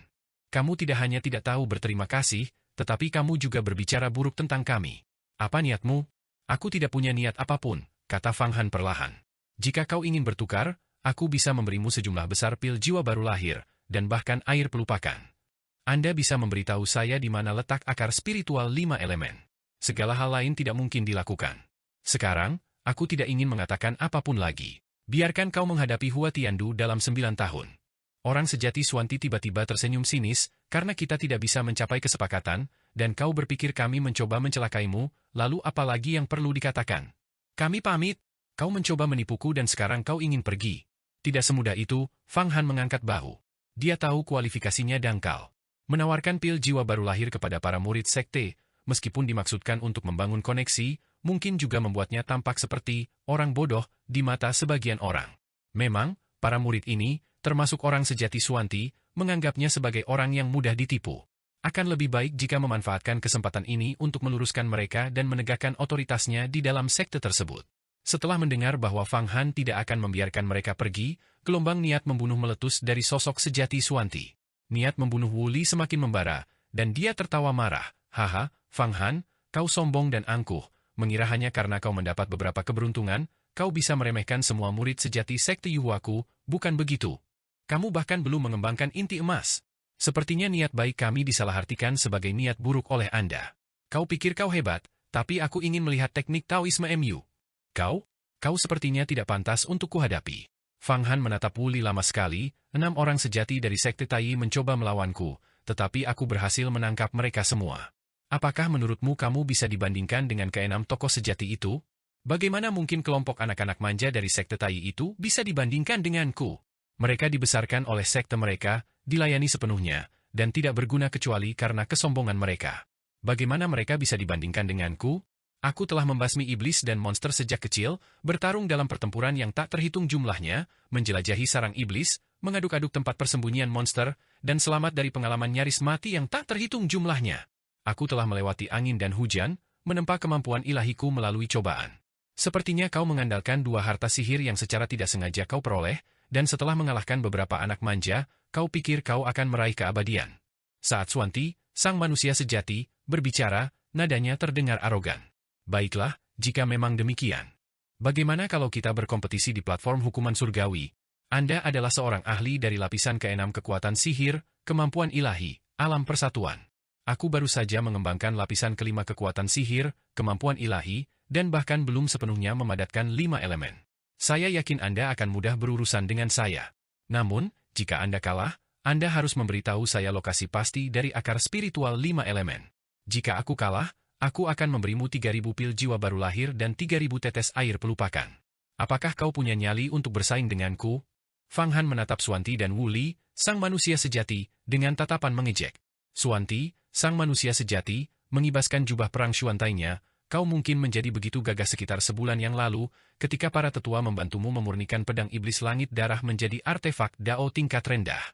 Kamu tidak hanya tidak tahu berterima kasih, tetapi kamu juga berbicara buruk tentang kami. Apa niatmu? Aku tidak punya niat apapun, kata Fang Han perlahan. Jika kau ingin bertukar, aku bisa memberimu sejumlah besar pil jiwa baru lahir, dan bahkan air pelupakan. Anda bisa memberitahu saya di mana letak akar spiritual 5 elemen. Segala hal lain tidak mungkin dilakukan. Sekarang, aku tidak ingin mengatakan apapun lagi. Biarkan kau menghadapi Hua Tiandu dalam 9 tahun. Orang sejati Xuanti tiba-tiba tersenyum sinis, karena kita tidak bisa mencapai kesepakatan, dan kau berpikir kami mencoba mencelakaimu, lalu apa lagi yang perlu dikatakan? Kami pamit. Kau mencoba menipuku dan sekarang kau ingin pergi. Tidak semudah itu, Fang Han mengangkat bahu. Dia tahu kualifikasinya dangkal. Menawarkan pil jiwa baru lahir kepada para murid sekte, meskipun dimaksudkan untuk membangun koneksi, mungkin juga membuatnya tampak seperti orang bodoh di mata sebagian orang. Memang, para murid ini, termasuk orang sejati Xuanti, menganggapnya sebagai orang yang mudah ditipu. Akan lebih baik jika memanfaatkan kesempatan ini untuk meluruskan mereka dan menegakkan otoritasnya di dalam sekte tersebut. Setelah mendengar bahwa Fang Han tidak akan membiarkan mereka pergi, gelombang niat membunuh meletus dari sosok sejati Xuanti. Niat membunuh Wu Li semakin membara, dan dia tertawa marah, Haha, Fang Han, kau sombong dan angkuh, mengira hanya karena kau mendapat beberapa keberuntungan, kau bisa meremehkan semua murid sejati sekte Yuhuaku, bukan begitu. Kamu bahkan belum mengembangkan inti emas. Sepertinya niat baik kami disalahartikan sebagai niat buruk oleh Anda. Kau pikir kau hebat, tapi aku ingin melihat teknik Taoisme MU. Kau sepertinya tidak pantas untuk kuhadapi. Fang Han menatap Wu Li lama sekali. 6 orang sejati dari sekte Tai mencoba melawanku, tetapi aku berhasil menangkap mereka semua. Apakah menurutmu kamu bisa dibandingkan dengan ke-6 tokoh sejati itu? Bagaimana mungkin kelompok anak-anak manja dari sekte Tai itu bisa dibandingkan denganku? Mereka dibesarkan oleh sekte mereka, dilayani sepenuhnya, dan tidak berguna kecuali karena kesombongan mereka. Bagaimana mereka bisa dibandingkan denganku? Aku telah membasmi iblis dan monster sejak kecil, bertarung dalam pertempuran yang tak terhitung jumlahnya, menjelajahi sarang iblis, mengaduk-aduk tempat persembunyian monster, dan selamat dari pengalaman nyaris mati yang tak terhitung jumlahnya. Aku telah melewati angin dan hujan, menempa kemampuan ilahiku melalui cobaan. Sepertinya kau mengandalkan 2 harta sihir yang secara tidak sengaja kau peroleh, dan setelah mengalahkan beberapa anak manja, kau pikir kau akan meraih keabadian. Saat Xuanti, sang manusia sejati, berbicara, nadanya terdengar arogan. Baiklah, jika memang demikian. Bagaimana kalau kita berkompetisi di platform hukuman surgawi? Anda adalah seorang ahli dari lapisan ke-6 kekuatan sihir, kemampuan ilahi, alam persatuan. Aku baru saja mengembangkan lapisan ke-5 kekuatan sihir, kemampuan ilahi, dan bahkan belum sepenuhnya memadatkan 5 elemen. Saya yakin Anda akan mudah berurusan dengan saya. Namun, jika Anda kalah, Anda harus memberitahu saya lokasi pasti dari akar spiritual 5 elemen. Jika aku kalah, aku akan memberimu 3.000 pil jiwa baru lahir dan 3.000 tetes air pelupakan. Apakah kau punya nyali untuk bersaing denganku? Fang Han menatap Xuanti dan Wu Li, sang manusia sejati, dengan tatapan mengejek. Xuanti, sang manusia sejati, mengibaskan jubah perang Xuantainya. Kau mungkin menjadi begitu gagah sekitar sebulan yang lalu, ketika para tetua membantumu memurnikan pedang iblis langit darah menjadi artefak Dao tingkat rendah.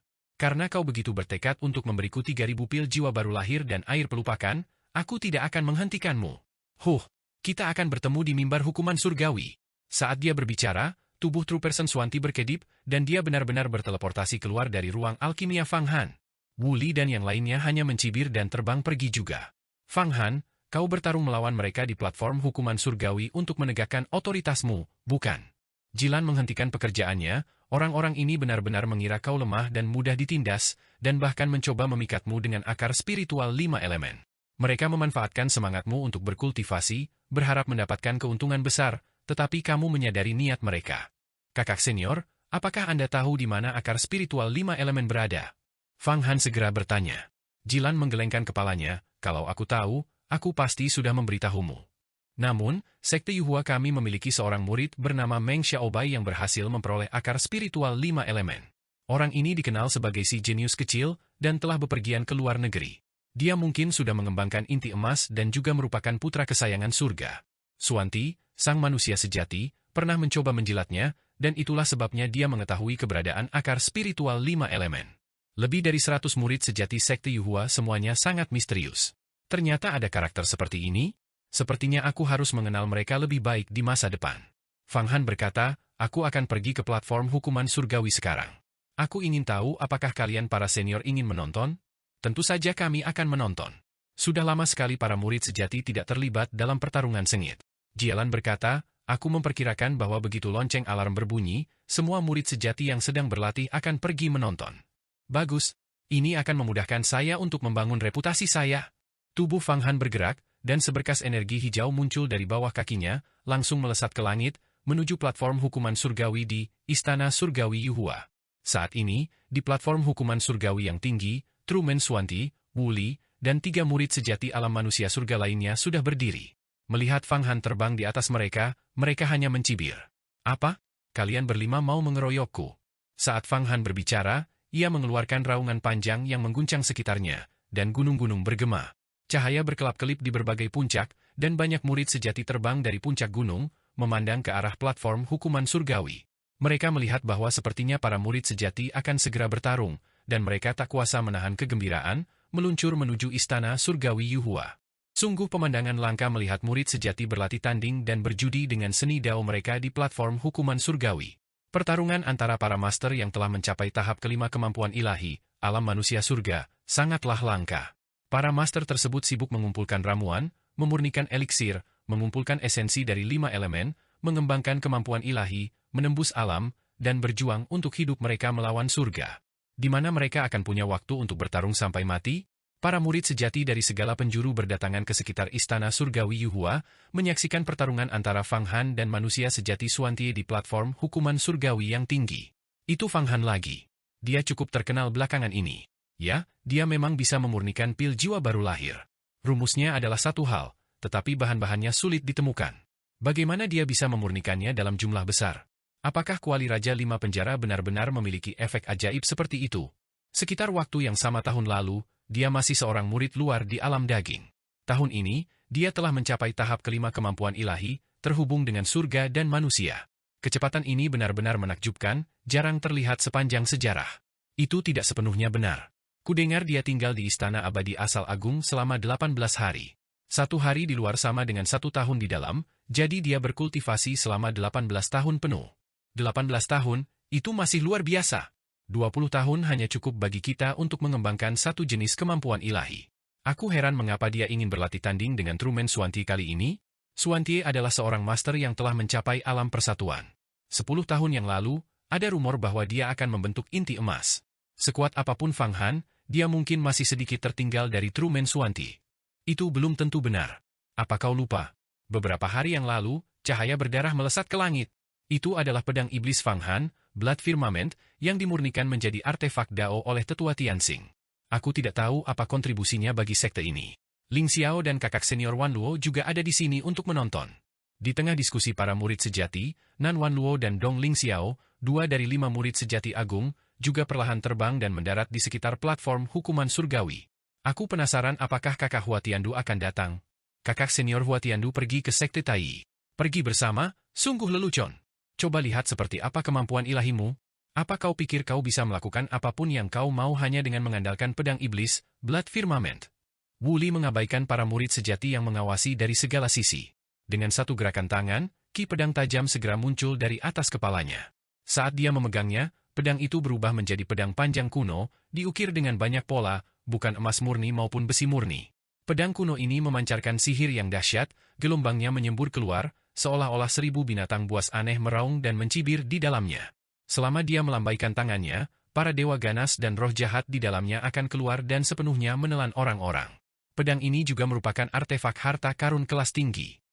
Karena kau begitu bertekad untuk memberiku 3.000 pil jiwa baru lahir dan air pelupakan, aku tidak akan menghentikanmu. Kita akan bertemu di mimbar hukuman surgawi. Saat dia berbicara, tubuh True Person Xuanti berkedip, dan dia benar-benar berteleportasi keluar dari ruang alkimia Fang Han. Wu Li dan yang lainnya hanya mencibir dan terbang pergi juga. Fang Han, kau bertarung melawan mereka di platform hukuman surgawi untuk menegakkan otoritasmu, bukan? Jilan menghentikan pekerjaannya, orang-orang ini benar-benar mengira kau lemah dan mudah ditindas, dan bahkan mencoba memikatmu dengan akar spiritual 5 elemen. Mereka memanfaatkan semangatmu untuk berkultivasi, berharap mendapatkan keuntungan besar, tetapi kamu menyadari niat mereka. Kakak senior, apakah Anda tahu di mana akar spiritual 5 elemen berada? Fang Han segera bertanya. Jilan menggelengkan kepalanya, kalau aku tahu, aku pasti sudah memberitahumu. Namun, sekte Yuhua kami memiliki seorang murid bernama Meng Xiaobai yang berhasil memperoleh akar spiritual 5 elemen. Orang ini dikenal sebagai si jenius kecil dan telah bepergian ke luar negeri. Dia mungkin sudah mengembangkan inti emas dan juga merupakan putra kesayangan surga. Xuanti, sang manusia sejati, pernah mencoba menjilatnya, dan itulah sebabnya dia mengetahui keberadaan akar spiritual 5 elemen. Lebih dari 100 murid sejati sekte Yuhua semuanya sangat misterius. Ternyata ada karakter seperti ini? Sepertinya aku harus mengenal mereka lebih baik di masa depan. Fang Han berkata, aku akan pergi ke platform hukuman surgawi sekarang. Aku ingin tahu apakah kalian para senior ingin menonton? Tentu saja kami akan menonton. Sudah lama sekali para murid sejati tidak terlibat dalam pertarungan sengit. Jialan berkata, aku memperkirakan bahwa begitu lonceng alarm berbunyi, semua murid sejati yang sedang berlatih akan pergi menonton. Bagus, ini akan memudahkan saya untuk membangun reputasi saya. Tubuh Fang Han bergerak, dan seberkas energi hijau muncul dari bawah kakinya, langsung melesat ke langit, menuju platform hukuman surgawi di Istana Surgawi Yuhua. Saat ini, di platform hukuman surgawi yang tinggi, Truman Xuanti, Wu Li, dan 3 murid sejati alam manusia surga lainnya sudah berdiri. Melihat Fang Han terbang di atas mereka, mereka hanya mencibir. Apa? Kalian berlima mau mengeroyokku? Saat Fang Han berbicara, ia mengeluarkan raungan panjang yang mengguncang sekitarnya, dan gunung-gunung bergema. Cahaya berkelap-kelip di berbagai puncak, dan banyak murid sejati terbang dari puncak gunung, memandang ke arah platform hukuman surgawi. Mereka melihat bahwa sepertinya para murid sejati akan segera bertarung, dan mereka tak kuasa menahan kegembiraan, meluncur menuju istana surgawi Yuhua. Sungguh pemandangan langka melihat murid sejati berlatih tanding dan berjudi dengan seni dao mereka di platform hukuman surgawi. Pertarungan antara para master yang telah mencapai tahap kelima kemampuan ilahi, alam manusia surga, sangatlah langka. Para master tersebut sibuk mengumpulkan ramuan, memurnikan eliksir, mengumpulkan esensi dari 5 elemen, mengembangkan kemampuan ilahi, menembus alam, dan berjuang untuk hidup mereka melawan surga. Di mana mereka akan punya waktu untuk bertarung sampai mati? Para murid sejati dari segala penjuru berdatangan ke sekitar istana surgawi Yuhua, menyaksikan pertarungan antara Fang Han dan manusia sejati Xuantie di platform hukuman surgawi yang tinggi. Itu Fang Han lagi. Dia cukup terkenal belakangan ini. Ya, dia memang bisa memurnikan pil jiwa baru lahir. Rumusnya adalah satu hal, tetapi bahan-bahannya sulit ditemukan. Bagaimana dia bisa memurnikannya dalam jumlah besar? Apakah kuali Raja 5 Penjara benar-benar memiliki efek ajaib seperti itu? Sekitar waktu yang sama tahun lalu, dia masih seorang murid luar di alam daging. Tahun ini, dia telah mencapai tahap kelima kemampuan ilahi, terhubung dengan surga dan manusia. Kecepatan ini benar-benar menakjubkan, jarang terlihat sepanjang sejarah. Itu tidak sepenuhnya benar. Kudengar dia tinggal di Istana Abadi Asal Agung selama 18 hari. 1 hari di luar sama dengan 1 tahun di dalam, jadi dia berkultivasi selama 18 tahun penuh. 18 tahun, itu masih luar biasa. 20 tahun hanya cukup bagi kita untuk mengembangkan satu jenis kemampuan ilahi. Aku heran mengapa dia ingin berlatih tanding dengan Truman Xuantie kali ini. Xuantie adalah seorang master yang telah mencapai alam persatuan. 10 tahun yang lalu, ada rumor bahwa dia akan membentuk inti emas. Sekuat apapun Fang Han, dia mungkin masih sedikit tertinggal dari Truman Xuantie. Itu belum tentu benar. Apa kau lupa? Beberapa hari yang lalu, cahaya berdarah melesat ke langit. Itu adalah pedang iblis Fang Han, Blood Firmament, yang dimurnikan menjadi artefak Dao oleh Tetua Tianxing. Aku tidak tahu apa kontribusinya bagi sekte ini. Ling Xiao dan kakak senior Wan Luo juga ada di sini untuk menonton. Di tengah diskusi para murid sejati, Nan Wan Luo dan Dong Ling Xiao, 2 dari 5 murid sejati agung, juga perlahan terbang dan mendarat di sekitar platform hukuman surgawi. Aku penasaran apakah kakak Hua Tiandu akan datang. Kakak senior Hua Tiandu pergi ke sekte Tai. Pergi bersama, sungguh lelucon. Coba lihat seperti apa kemampuan ilahimu. Apa kau pikir kau bisa melakukan apapun yang kau mau hanya dengan mengandalkan pedang iblis, Blood Firmament? Wu Li mengabaikan para murid sejati yang mengawasi dari segala sisi. Dengan satu gerakan tangan, ki pedang tajam segera muncul dari atas kepalanya. Saat dia memegangnya, pedang itu berubah menjadi pedang panjang kuno, diukir dengan banyak pola, bukan emas murni maupun besi murni. Pedang kuno ini memancarkan sihir yang dahsyat, gelombangnya menyembur keluar, seolah-olah 1000 binatang buas aneh meraung dan mencibir di dalamnya. Selama dia melambaikan tangannya, para dewa ganas dan roh jahat di dalamnya akan keluar dan sepenuhnya menelan orang-orang. Pedang ini juga merupakan artefak harta karun kelas tinggi.